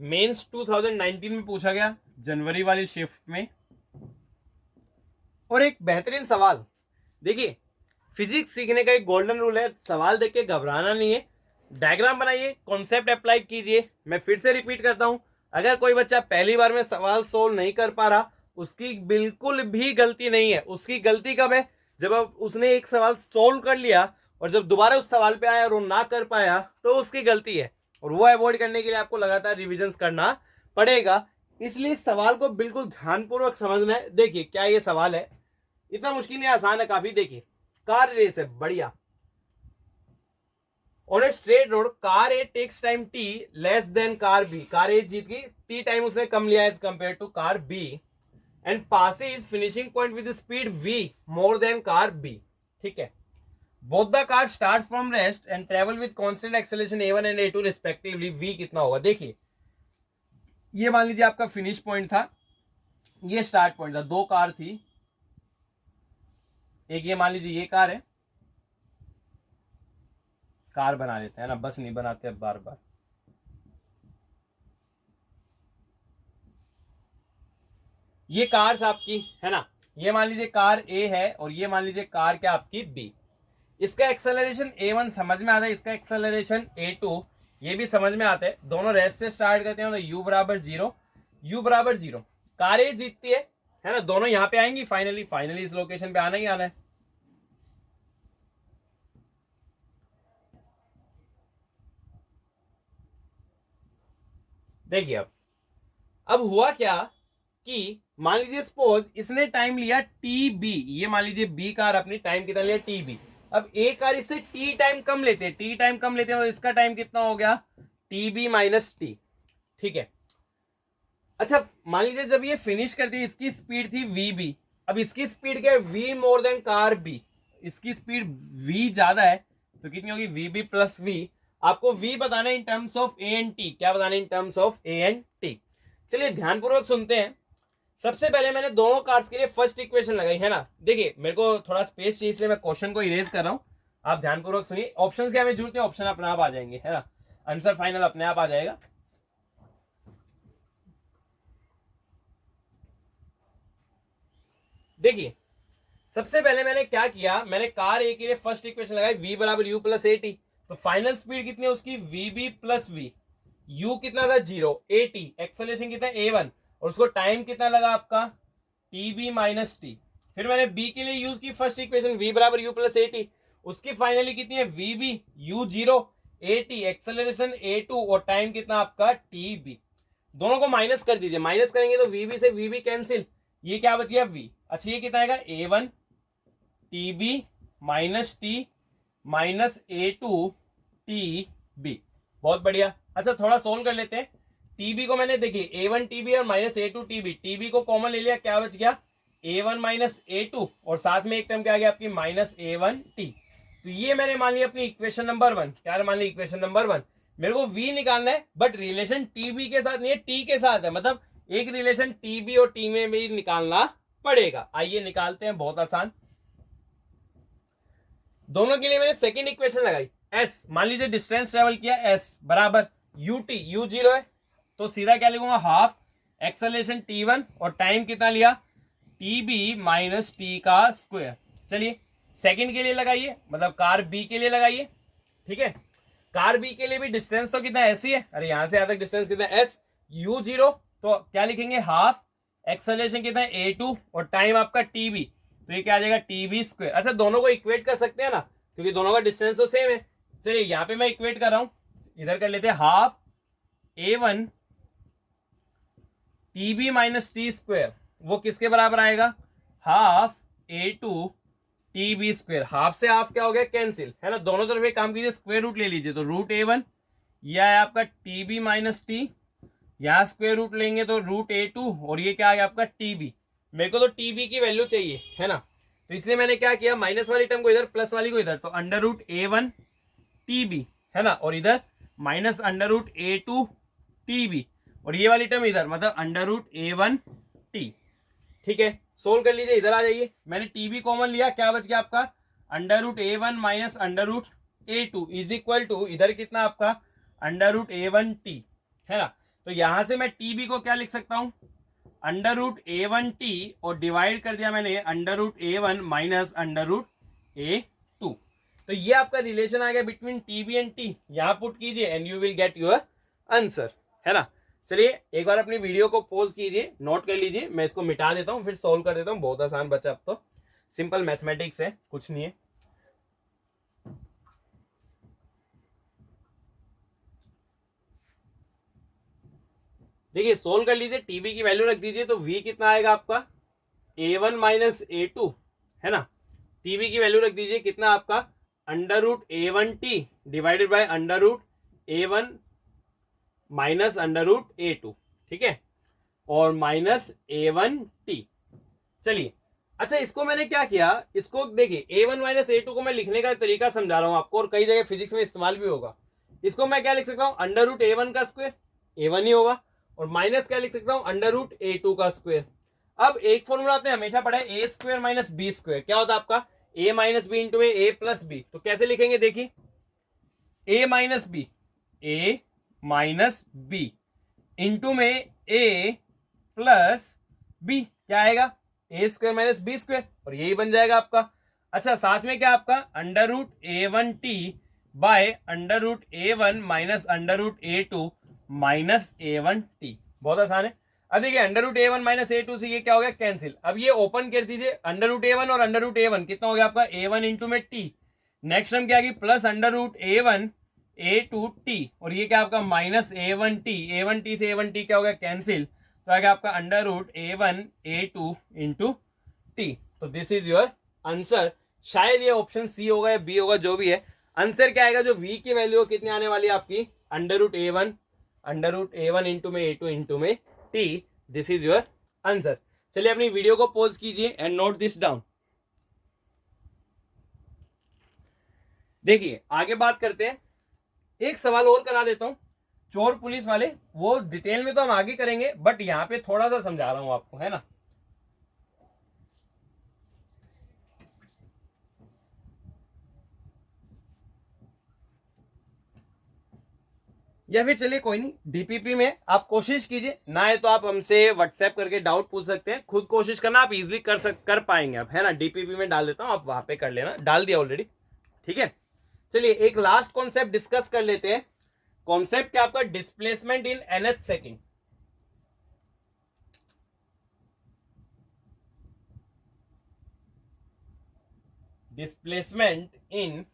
मेंस 2019 में पूछा गया, जनवरी वाली शिफ्ट में, और एक बेहतरीन सवाल। देखिए, फिजिक्स सीखने का एक गोल्डन रूल है, सवाल देख के घबराना नहीं है, डायग्राम बनाइए, कॉन्सेप्ट अप्लाई कीजिए। मैं फिर से रिपीट करता हूं, अगर कोई बच्चा पहली बार में सवाल सोल्व नहीं कर पा रहा, उसकी बिल्कुल भी गलती नहीं है। उसकी गलती कब है, जब उसने एक सवाल सोल्व कर लिया और जब दोबारा उस सवाल पे आया और वो ना कर पाया, तो उसकी गलती है, और वो अवॉइड करने के लिए आपको लगातार रिविजन करना पड़ेगा। इसलिए इस सवाल को बिल्कुल ध्यानपूर्वक समझना है। देखिए क्या ये सवाल है, इतना मुश्किल नहीं, आसान है काफी। देखिए, कार रेस है, बढ़िया। On a straight road, car A takes time t less than car B, car A जीत गई, टी टाइम उसने कम लिया as compared to car B, and passes finishing point with speed v more than car B. ठीक है, both the car start from rest and travel with constant acceleration a1 and a2 respectively, v कितना होगा। देखिए, ये मान लीजिए आपका finish point था, ये स्टार्ट पॉइंट था, दो कार थी, एक ये मान लीजिए ये कार है, कार बना लेते हैं ना, बस नहीं बनाते अब बार बार। ये कार्स आपकी है ना, ये मान लीजिए कार ए है और ये मान लीजिए कार क्या आपकी बी। इसका एक्सेलरेशन a1 समझ में आता है, इसका एक्सेलरेशन a2 ये भी समझ में आता है, दोनों रेस्ट से स्टार्ट करते हैं, तो u बराबर 0, u बराबर 0, कार ए जीतती है ना, दोनों यहां पे आएंगी, फाइनली इस लोकेशन पे आना ही आना है। देखिए अब हुआ क्या कि मान लीजिए सपोज इसने टाइम लिया टी बी, ये मान लीजिए बी कार अपनी टाइम कितना लिया टी बी, अब ए कार इससे टी टाइम कम लेते हैं, तो इसका टाइम कितना हो गया टी बी माइनस टी। ठीक है, अच्छा मान लीजिए जब ये फिनिश करती है, इसकी स्पीड थी वी बी, अब इसकी स्पीड क्या है v more than car B, इसकी स्पीड वी ज्यादा है, तो कितनी होगी वी बी प्लस वी। आपको v बताना है in terms of a and t, क्या बताना है in terms of a and t. चलिए ध्यानपूर्वक सुनते हैं। सबसे पहले मैंने दोनों कार्स के लिए फर्स्ट इक्वेशन लगाई है ना। देखिए मेरे को थोड़ा स्पेस चाहिए इसलिए मैं क्वेश्चन को इरेज कर रहा हूं, आप ध्यानपूर्वक सुनिए, ऑप्शंस की हमें जरूरत है, ऑप्शन अपने आप आ जाएंगे, है ना, आंसर फाइनल अपने आप आ जाएगा। देखिए सबसे पहले मैंने क्या किया, मैंने कार ए के लिए फर्स्ट इक्वेशन लगाई v बराबर u प्लस ए टी, तो फाइनल स्पीड कितनी है उसकी v B plus v, u कितना था 0, ए टी एक्सेलरेशन कितना है a1, और उसको टाइम कितना लगा आपका टी बी माइनस टी। फिर मैंने b के लिए यूज की फर्स्ट इक्वेशन v बराबर u प्लस ए टी, उसकी फाइनली कितनी है v B u 0, a t acceleration a2 और टाइम कितना आपका टी बी। दोनों को माइनस कर दीजिए, माइनस करेंगे तो वी बी से वी बी कैंसिल, ये क्या बच गया v। अच्छा ये कितना आएगा a1 t B minus t minus a2 t B, बहुत बढ़िया। अच्छा थोड़ा सोल्व कर लेते हैं, टीबी को मैंने देखिए a1 टीबी और माइनस a2 टीबी, टीबी को कॉमन ले लिया, क्या बच गया a1 माइनस a2 और साथ में एक टर्म क्या आ गया आपकी माइनस a1 टी। तो ये मैंने मान लिया अपनी इक्वेशन नंबर 1, क्या मान लिया इक्वेशन नंबर 1। मेरे को v निकालना है बट रिलेशन टीबी के साथ नहीं है, टी के साथ है, मतलब एक रिलेशन टीबी और टी में भी निकालना पड़ेगा। आइए निकालते हैं, बहुत आसान। दोनों के लिए मैंने सेकंड इक्वेशन लगाई, s मान लीजिए डिस्टेंस ट्रेवल किया s बराबर यू टी, यू 0 है तो सीधा क्या लिखूंगा हाफ एक्सेलरेशन t1 और टाइम कितना लिया टीबी माइनस टी का स्क्वायर। चलिए सेकंड के लिए लगाइए, मतलब कार बी के लिए लगाइए, ठीक है। कार बी के लिए भी डिस्टेंस तो कितना ऐसी है, अरे यहां से यहां तक डिस्टेंस कितना एस यू 0, तो क्या लिखेंगे हाफ एक्सेलरेशन कितना है a2 और टाइम आपका टीबी, तो ये क्या आ जाएगा टीबी स्क्वायर। अच्छा दोनों को इक्वेट कर सकते हैं ना, क्योंकि दोनों का डिस्टेंस तो सेम है। चलिए यहां पे मैं इक्वेट कर रहा हूं, इधर कर लेते हैं half a1 TB minus T square, वो किसके बराबर आएगा half a2 TB square. Half से हाफ क्या हो गया कैंसिल, है ना, दोनों तरफ एक काम कीजिए स्क्वायर रूट ले लीजिए, तो रूट a1 यह है आपका टीबी माइनस टी, यहां स्क्वायर रूट लेंगे तो रूट a2 और ये क्या आ गया आपका टीबी। मेरे को तो टीबी की वैल्यू चाहिए, है ना, तो इसलिए मैंने क्या किया माइनस वाली टर्म को इधर प्लस वाली को इधर, तो अंडर रूट a1 टीबी, है ना, और इधर minus under root a2 TB और ये वाली टर्म इधर, मतलब अंडर रूट a1 टी। ठीक है सोल्व कर लीजिए, इधर आ जाइए, मैंने टीबी कॉमन लिया, क्या बच गया आपका under root a1 minus under root a2 is equal to इधर कितना आपका अंडर रूट a1 टी, है ना। तो यहां से मैं टीबी को क्या लिख सकता हूं अंडर रूट a1 टी और डिवाइड कर दिया मैंने under root a1 minus under root a2। तो ये आपका रिलेशन आ गया बिटवीन टीबी एंड टी, यहां पुट कीजिए and you will get your answer, है ना। चलिए एक बार अपनी वीडियो को पॉज कीजिए, नोट कर लीजिए, मैं इसको मिटा देता हूं फिर सोल्व कर देता हूं, बहुत आसान बचा, अब तो सिंपल मैथमेटिक्स है, कुछ नहीं है। देखिए सोल्व कर लीजिए, टीबी की वैल्यू रख दीजिए, तो v कितना आएगा आपका a1 माइनस a2, है ना, टीबी की वैल्यू रख दीजिए कितना आपका under root a1 t divided by under root a1 minus under root a2, ठीक है, और माइनस a1 टी। चलिए अच्छा इसको मैंने क्या किया, इसको देखिए a1 माइनस a2 को मैं लिखने का तरीका समझा रहा हूं आपको, और कई जगह फिजिक्स में इस्तेमाल भी होगा। इसको मैं क्या लिख सकता हूं अंडर रूट a1 का स्क्वायर, a1 ही होगा, और माइनस क्या लिख सकता हूं अंडर रूट a2 का स्क्वायर। अब एक फॉर्मूला आपने हमेशा पढ़ा है ए स्क्वायर माइनस बी स्क्वायर, क्या होता है आपका ए माइनस बी इंटू ए प्लस बी, तो कैसे लिखेंगे देखिए ए माइनस बी इंटू में ए प्लस बी, क्या आएगा ए स्क्वायर माइनस बी स्क्वायर, और यही बन जाएगा आपका। अच्छा साथ में क्या आपका under root a1 t by under root a1 minus under root a2 minus a1 t, बहुत आसान है। अब देखिए under root a1 minus a2 से ये क्या हो गया कैंसिल, अब ये ओपन कर दीजिए अंडर रूट a1 और अंडर रूट a1 कितना हो गया आपका a1 इंटू में टी, नेक्स्ट टर्म क्या आ गई plus under root a1 a2 T, और ये क्या आपका माइनस a1 टी से a1 टी क्या हो गया कैंसिल, तो आ गया आपका under root a1 a2 into t. तो दिस इज योर आंसर, शायद ये ऑप्शन सी होगा या बी होगा, जो भी है आंसर क्या आएगा, जो v की वैल्यू कितनी आने वाली है आपकी अंडर रूट a1 इंटू में a2 इंटू में T, this is your answer. चलिए अपनी वीडियो को पॉज कीजिए एंड नोट दिस डाउन। देखिए आगे बात करते हैं, एक सवाल और करा देता हूं, चोर पुलिस वाले, वो डिटेल में तो हम आगे करेंगे बट यहां पे थोड़ा सा समझा रहा हूं आपको, है ना। या फिर चलिए कोई नहीं, डीपीपी में आप कोशिश कीजिए, ना है तो आप हमसे व्हाट्सएप करके डाउट पूछ सकते हैं, खुद कोशिश करना, आप इजीली कर पाएंगे आप, है ना। डीपीपी में डाल देता हूं, आप वहां पे कर लेना, डाल दिया ऑलरेडी, ठीक है। चलिए एक लास्ट कॉन्सेप्ट डिस्कस कर लेते हैं। कॉन्सेप्ट क्या आपका, displacement in nth second. Displacement in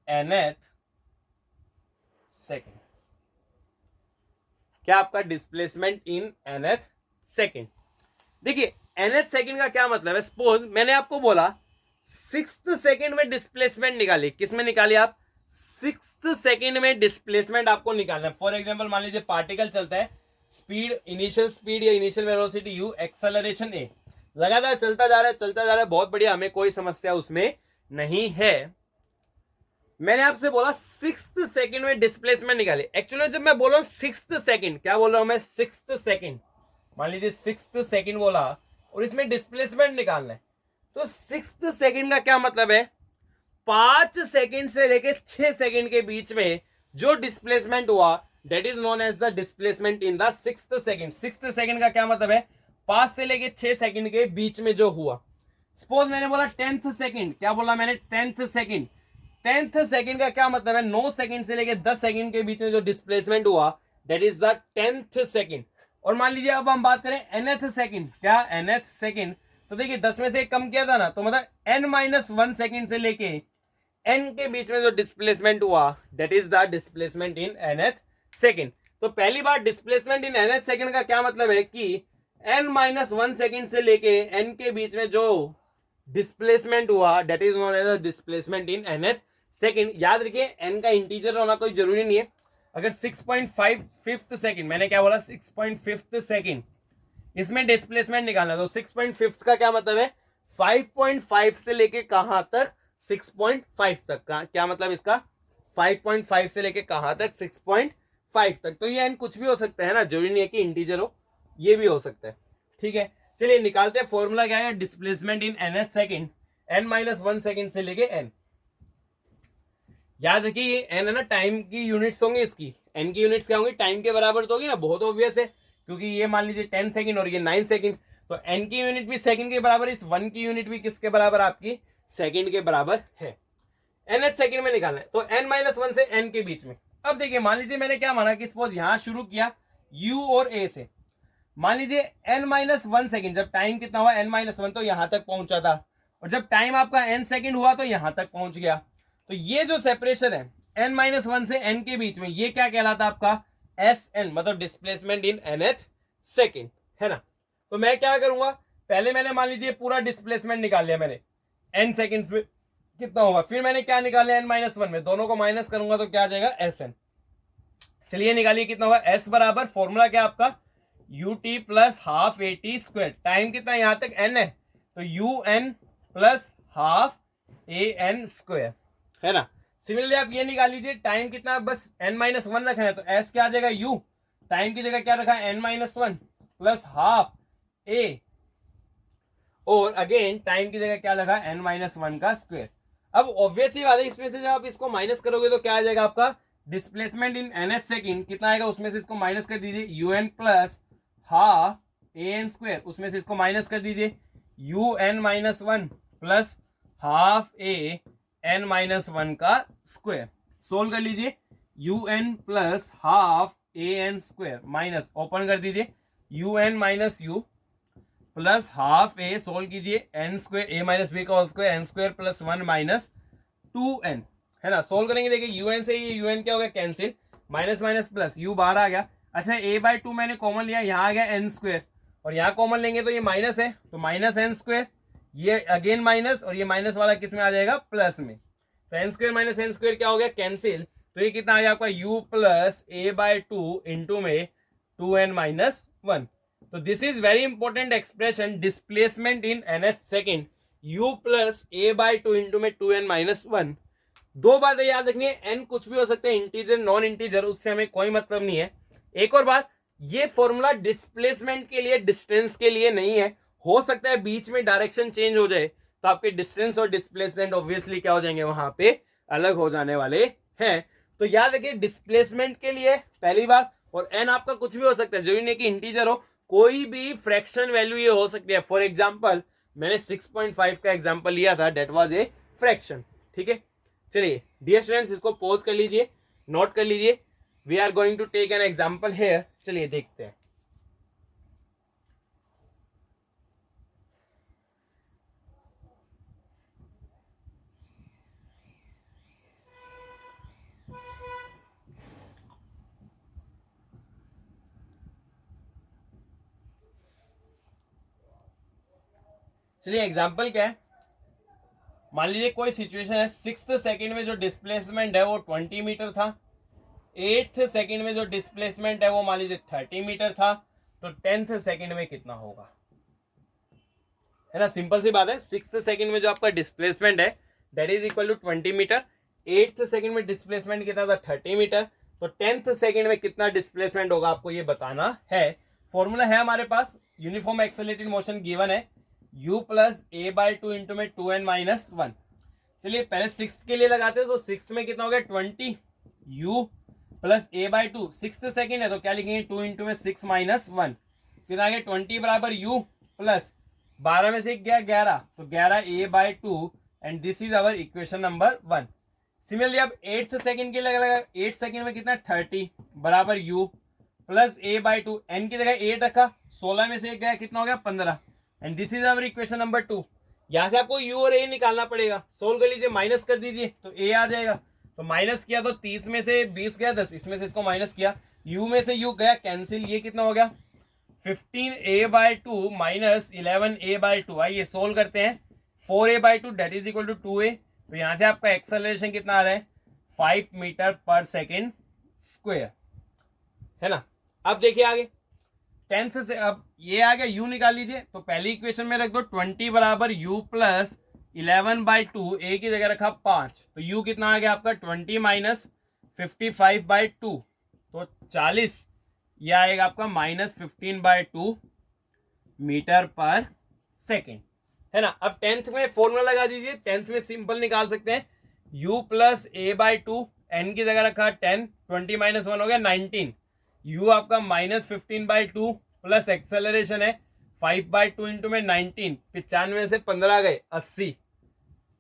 nth second, क्या आपका डिस्प्लेसमेंट इन nth सेकेंड। देखिए nth सेकेंड का क्या मतलब है, सपोज मैंने आपको बोला 6th सेकेंड में डिस्प्लेसमेंट निकाली, किस में निकाली आप, 6th सेकेंड में डिस्प्लेसमेंट आपको निकालना है। फॉर एग्जांपल मान लीजिए पार्टिकल चलता है, स्पीड इनिशियल स्पीड या initial velocity u, acceleration a, लगातार चलता जा रहा है चलता जा रहा है, बहुत बढ़िया, हमें कोई समस्या उसमें नहीं है। मैंने आपसे बोला 6th सेकेंड में डिस्प्लेसमेंट निकाले। एक्चुअली जब मैं बोल रहा हूं 6th सेकेंड, क्या बोल रहा हूं मैं, 6th सेकेंड, मान लीजिए 6th सेकेंड बोला और इसमें डिस्प्लेसमेंट निकालना है, तो 6th सेकेंड का क्या मतलब है, 5 सेकेंड से लेके 6 सेकेंड के बीच में जो डिस्प्लेसमेंट हुआ, that is known as the displacement in the 6th second. 6th second का क्या मतलब है, 5 से लेके 6 सेकेंड के बीच में जो हुआ। सपोज मैंने बोला 10th सेकेंड, क्या बोला मैंने, 10th सेकेंड। 10th सेकेंड का क्या मतलब है, 9 सेकेंड से लेके 10 सेकेंड के बीच में जो डिस्प्लेसमेंट हुआ, that is the 10th second. और मान लीजिए अब हम बात करें nth सेकेंड, क्या nth सेकेंड, तो देखिए 10 में से एक कम किया था ना, तो मतलब n-1 सेकेंड से लेके n के बीच में जो डिस्प्लेसमेंट हुआ, that is the displacement in nth second. तो पहली बार डिस्प्लेसमेंट इन nth सेकेंड का क्या मतलब है कि n-1 सेकेंड से लेके n के बीच में जो डिस्प्लेसमेंट हुआ, that is known as displacement in nth second. याद रखिए n का इंटीजर होना कोई जरूरी नहीं है। अगर 6.5 सेकेंड, मैंने क्या बोला, 6.5 सेकेंड, इसमें डिस्प्लेसमेंट निकालना, तो 6.5 का क्या मतलब है, 5.5 से लेके कहां तक, 6.5 तक का क्या मतलब इसका, 5.5 से लेके कहां तक, 6.5 तक। तो ये n कुछ भी हो सकता है ना, जरूरी नहीं है कि इंटीजर हो, ये भी हो सकता है, ठीक है। चलिए निकालते हैं, फॉर्मूला क्या है, displacement in nth second, n-1 second से लेके n। याद रखिए ये n है ना, टाइम की यूनिट्स होंगी, इसकी n की यूनिट्स क्या होंगी, टाइम के बराबर तो होगी ना, बहुत ऑब्वियस है, क्योंकि ये मान लीजिए 10 सेकंड और ये 9 सेकंड, तो n की यूनिट भी सेकंड के बराबर, इस 1 की यूनिट भी किसके बराबर, आपकी सेकंड के बराबर है। nth सेकंड में निकालना है, तो n-1 से n के बीच में। अब देखिए मान लीजिए मैंने क्या माना कि सपोज यहां शुरू किया u और a से, मान लीजिए n-1 सेकंड, जब टाइम कितना हुआ n-1, तो यहां तक पहुंचा था, और जब टाइम आपका n सेकंड हुआ तो यहां तक पहुंच गया। तो ये जो सेपरेशन है n-1 से n के बीच में, ये क्या कहलाता है आपका, Sn, मतलब डिस्प्लेसमेंट इन nth सेकेंड, है ना। तो मैं क्या करूंगा, पहले मैंने मान लीजिए पूरा डिस्प्लेसमेंट निकाल लिया मैंने n सेकेंड्स में कितना होगा, फिर मैंने क्या निकाल लिया n-1 में, दोनों को माइनस करूंगा तो क्या आ जाएगा Sn। चलिए निकालिए कितना होगा, S बराबर फॉर्मूला क्या आपका, ut plus half AT square, time कितना यहां तक n है, तो un plus half AN square, है ना। सिमिलरली आप ये निकाल लीजिए, टाइम कितना, बस n-1 रखना है, तो s क्या आ जाएगा u, टाइम की जगह क्या रखा है n-1 प्लस हाफ a, और अगेन टाइम की जगह क्या लगा, n-1 का स्क्वायर। अब ऑब्वियसली बात है, इसमें से जब आप इसको माइनस करोगे तो क्या आ जाएगा आपका, डिस्प्लेसमेंट इन nth सेकेंड कितना आएगा, उसमें से इसको माइनस कर दीजिए, un plus half an square, उसमें से इसको माइनस कर दीजिए, un-1 plus half a n-1 का स्क्वायर। सोल्व कर लीजिए, un plus half an square minus, open कर दीजिए, un minus u plus half a, solve कीजिए, n square a minus b का whole square, n square plus 1 minus 2n, है ना। Solve करेंगे, देखिए यूएन से ये यूएन क्या हो गया, cancel, minus minus plus, you बाहर आ गया। अच्छा a/2 मैंने कॉमन लिया, यहाँ आ गया एन स्क्वायर, और यहाँ कॉमन लेंगे तो ये माइनस है, तो माइनस एन स्क्वायर, ये अगेन माइनस, और ये माइनस वाला किस में आ जाएगा, प्लस में, तो n square minus n square क्या हो गया, कैंसिल, तो ये कितना आ गया आपका u प्लस a/2 इंटू में 2n-1। तो this is very important expression, displacement in nth second, u plus a/2 into में 2n-1। दो बातें याद रखनी है, n कुछ भी हो सकते हैं, इंटीजर नॉन इंटीजर, उससे हमें कोई मतलब नहीं है। एक और बात, ये फॉर्मूला डिस्प्लेसमेंट के लिए, डिस्टेंस के लिए नहीं है, हो सकता है बीच में डायरेक्शन चेंज हो जाए तो आपके डिस्टेंस और डिस्प्लेसमेंट ऑब्वियसली क्या हो जाएंगे, वहां पे अलग हो जाने वाले हैं। तो याद रखिए डिस्प्लेसमेंट के लिए पहली बार, और एन आपका कुछ भी हो सकता है, जरूरी नहीं कि इंटीजर हो, कोई भी फ्रैक्शन वैल्यू ये हो सकती है। फॉर एग्जांपल मैंने 6.5 का एग्जांपल लिया था, डेट वाज ए फ्रैक्शन। ठीक है, चलिए डियर स्टूडेंट्स इसको पॉज कर लीजिए, नोट कर लीजिए, we are going to take an example here. चलिए देखते हैं। चलिए एग्जांपल क्या है, मान लीजिए कोई सिचुएशन है, 6th सेकंड में जो डिस्प्लेसमेंट है वो 20 मीटर था, 8th सेकंड में जो डिस्प्लेसमेंट है वो मान लीजिए 30 मीटर था, तो 10th सेकंड में कितना होगा, है ना, सिंपल सी बात है। 6th सेकंड में जो आपका डिस्प्लेसमेंट है that is equal to 20 metre, 8th second में डिस्प्लेसमेंट कितना था 30 मीटर, तो 10th सेकंड में कितना डिस्प्लेसमेंट होगा आपको ये बताना है। फॉर्मूला है हमारे पास, यूनिफॉर्म एक्सेलरेटेड मोशन गिवन है, u plus a by two into में 2n माइनस 1। चलिए पहले 6th के लिए लगाते हैं, तो 6th में कितना हो गया 20 u plus a by to, 6th second है तो क्या लिखेंगे 2 इंटू में 6 माइनस 1, कितना आ गया 20 बराबर u प्लस 12 में से गया 11, तो 11 a by two, and this is our equation number 1। Similarly अब 8th सेकंड के लिए लगा, 8 सेकंड में कितना 30 बराबर u plus a by two, n की जगह 8 रखा, 16 में से गया कितना हो गया 15, and this is our equation number 2। यहां से आपको u और a निकालना पड़ेगा, सोल्व कर लीजिए, माइनस कर दीजिए तो a आ जाएगा, तो माइनस किया तो 30 में से 20 गया 10, इसमें से इसको माइनस किया, u में से u गया कैंसिल, ये कितना हो गया 15a by two minus 11a by two. आइए सोल्व करते हैं, 4a by two that is equal to 2a, तो यहां से आपका एक्सेलरेशन कितना आ रहा है 5 मीटर पर सेकेंड स्क्वायर, है ना। अब देखिए आगे 10th से, अब ये आ गया u निकाल लीजिए, तो पहली इक्वेशन में रख दो 20 बराबर u प्लस 11 बाई टू, ए की जगह रखा 5, तो u कितना आ गया आपका 20 माइनस 55 बाई टू, तो 40, यह आएगा आपका minus 15 by two metre per second, है ना। अब 10th में फॉर्मूला लगा दीजिए, 10th में सिंपल निकाल सकते हैं, u plus a by two, n की जगह रखा 10, 20 माइनस 1 हो गया 19, u आपका minus 15 by two plus acceleration है 5 बाई टू इंटू में 19, 95 से 15 गए 80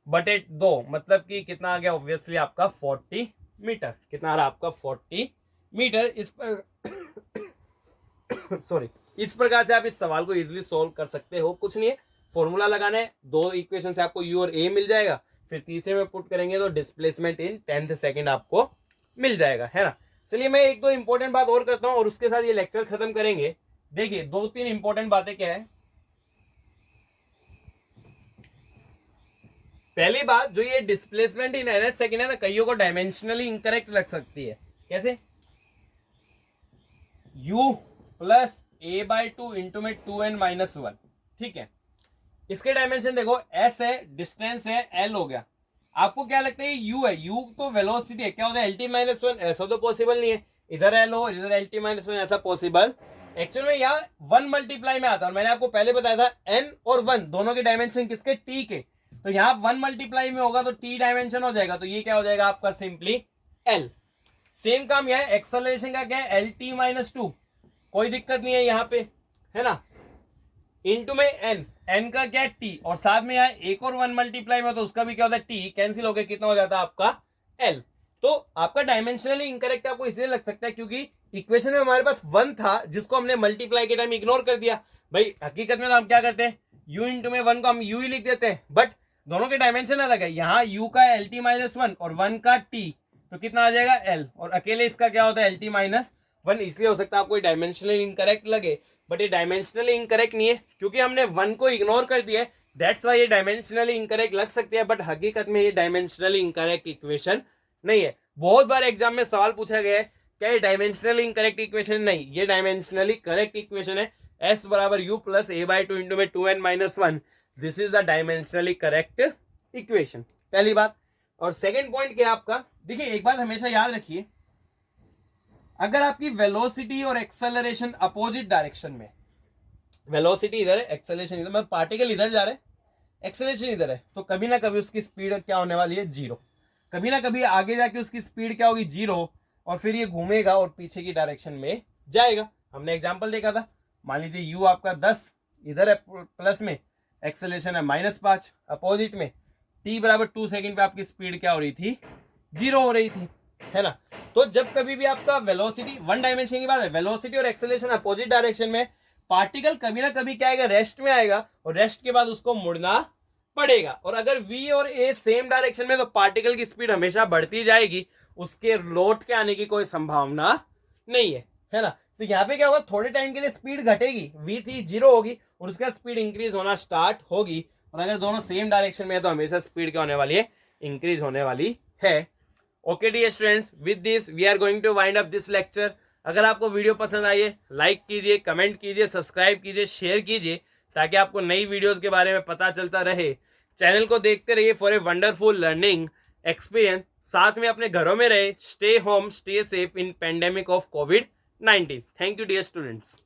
बटे 2, मतलब कि कितना आ गया ऑब्वियसली आपका 40 मीटर, कितना आ रहा आपका 40 मीटर। इस पर सॉरी, इस प्रकार से आप इस सवाल को इजीली सॉल्व कर सकते हो, कुछ नहीं है, फॉर्मूला लगाना है, दो इक्वेशन से आपको u और a मिल जाएगा, फिर तीसरे में पुट करेंगे तो डिस्प्लेसमेंट इन 10th सेकंड आपको मिल जाएगा, है ना। चलिए मैं एक दो इंपॉर्टेंट बात और करता हूं और उसके साथ ये लेक्चर खत्म करेंगे। देखिए 2-3 इंपॉर्टेंट बातें क्या है। पहली बात, जो ये डिस्प्लेसमेंट इन nth सेकंड है ना, कईयों को डायमेंशनली इनकरेक्ट लग सकती है। कैसे, u plus a by two into में 2n माइनस 1, ठीक है, इसके डायमेंशन देखो s है, डिस्टेंस है l हो गया, आपको क्या लगता है u है, u तो वेलोसिटी है, क्या होता है lt माइनस 1, ऐसा तो पॉसिबल नहीं है, इधर l हो इधर lt माइनस 1, ऐसा पॉसिबल एक्चुअल में यहाँ 1 मल्टीप्लाई में आता है, और मैंने आपको पहले बताया था n और 1 दोनों के डायमेंशन किसके, t के, तो यहाँ 1 मल्टीप्लाई में होगा तो t डायमेंशन हो जाएगा, तो ये क्या हो जाएगा आपका सिंपली l। सेम काम यहाँ एक्सेलरेशन का क्या है lt माइनस 2, कोई दिक्कत नहीं है यहाँ पे, है ना, इनटू में n का क्या है t, और साथ में यहाँ एक और 1 मल्टीप्लाई में तो उसका भी क्या होता है t, कैंसिल हो गया, कितना हो जाता है आपका l। तो आपका डायमेंशनली इनकरेक्ट आपको इसलिए लग सकता है क्योंकि इक्वेशन में हमारे पास 1 था जिसको हमने मल्टीप्लाई के टाइम इग्नोर कर दिया। भाई हकीकत में तो हम क्या करते हैं, u इंटू में 1 को हम u ही लिख देते हैं, बट दोनों के डायमेंशन अलग है, यहाँ u का lt माइनस 1 और 1 का t, तो कितना आ जाएगा l, और अकेले इसका क्या होता है lt माइनस 1, इसलिए हो सकता है आपको डायमेंशनली इनकरेक्ट लगे, बट ये डायमेंशनली इनकरेक्ट नहीं है क्योंकि हमने 1 को इग्नोर कर दिया है, दैट्स वाई ये डायमेंशनली इनकरेक्ट लग सकती है, बट हकीकत में ये डायमेंशनली इनकरेक्ट इक्वेशन नहीं है। बहुत बार एग्जाम में सवाल पूछा गया है क्या ये डायमेंशनली इनकरेक्ट इक्वेशन, नहीं, ये डायमेंशनली करेक्ट इक्वेशन है, s बराबर u plus a by two into में 2n minus 1, this is the dimensionally correct equation, पहली बात। और सेकेंड पॉइंट क्या आपका, देखिए एक बात हमेशा याद रखिए, अगर आपकी वेलोसिटी और एक्सेलरेशन अपोजिट डायरेक्शन में, वेलोसिटी इधर है एक्सेलरेशन इधर, मतलब पार्टिकल इधर जा रहा है एक्सेलरेशन इधर है, तो कभी ना कभी उसकी स्पीड क्या होने वाली है 0, कभी ना कभी आगे जाके उसकी स्पीड क्या होगी, 0, और फिर ये घूमेगा और पीछे की डायरेक्शन में जाएगा। हमने एग्जांपल देखा था, मान लीजिए u आपका 10 इधर है प्लस में, एक्सेलरेशन है -5, अपोजिट में t बराबर 2 सेकंड पे आपकी स्पीड क्या हो रही थी, 0 हो रही थी, है ना। तो जब कभी भी आपका वेलोसिटी, वन डायमेंशन की बात है, वेलोसिटी और एक्सेलरेशन अपोजिट डायरेक्शन में, पार्टिकल कभी ना कभी क्या आएगा, रेस्ट में आएगा, और रेस्ट के बाद उसको मुड़ना पड़ेगा। और अगर v और a सेम डायरेक्शन में, तो पार्टिकल की स्पीड हमेशा बढ़ती जाएगी, उसके लौट के आने की कोई संभावना नहीं है ना। तो यहाँ पे क्या होगा, थोड़े टाइम के लिए स्पीड घटेगी, v थी 0 होगी, और उसका स्पीड इंक्रीज होना स्टार्ट होगी, और अगर दोनों सेम डायरेक्शन में है तो हमेशा स्पीड क्या होने वाली है, इंक्रीज होने वाली है। Okay dear students, with this we are going to wind up this lecture. अगर आपको वीडियो पसंद आई है, लाइक कीजिए, कमेंट कीजिए, सब्सक्राइब कीजिए, शेयर कीजिए, ताकि आपको नई वीडियोस के बारे में पता चलता रहे। चैनल को देखते रहिए for a wonderful learning experience. साथ में अपने घरों में रहे, stay home, stay safe in pandemic of कोविड-19। Thank you dear students.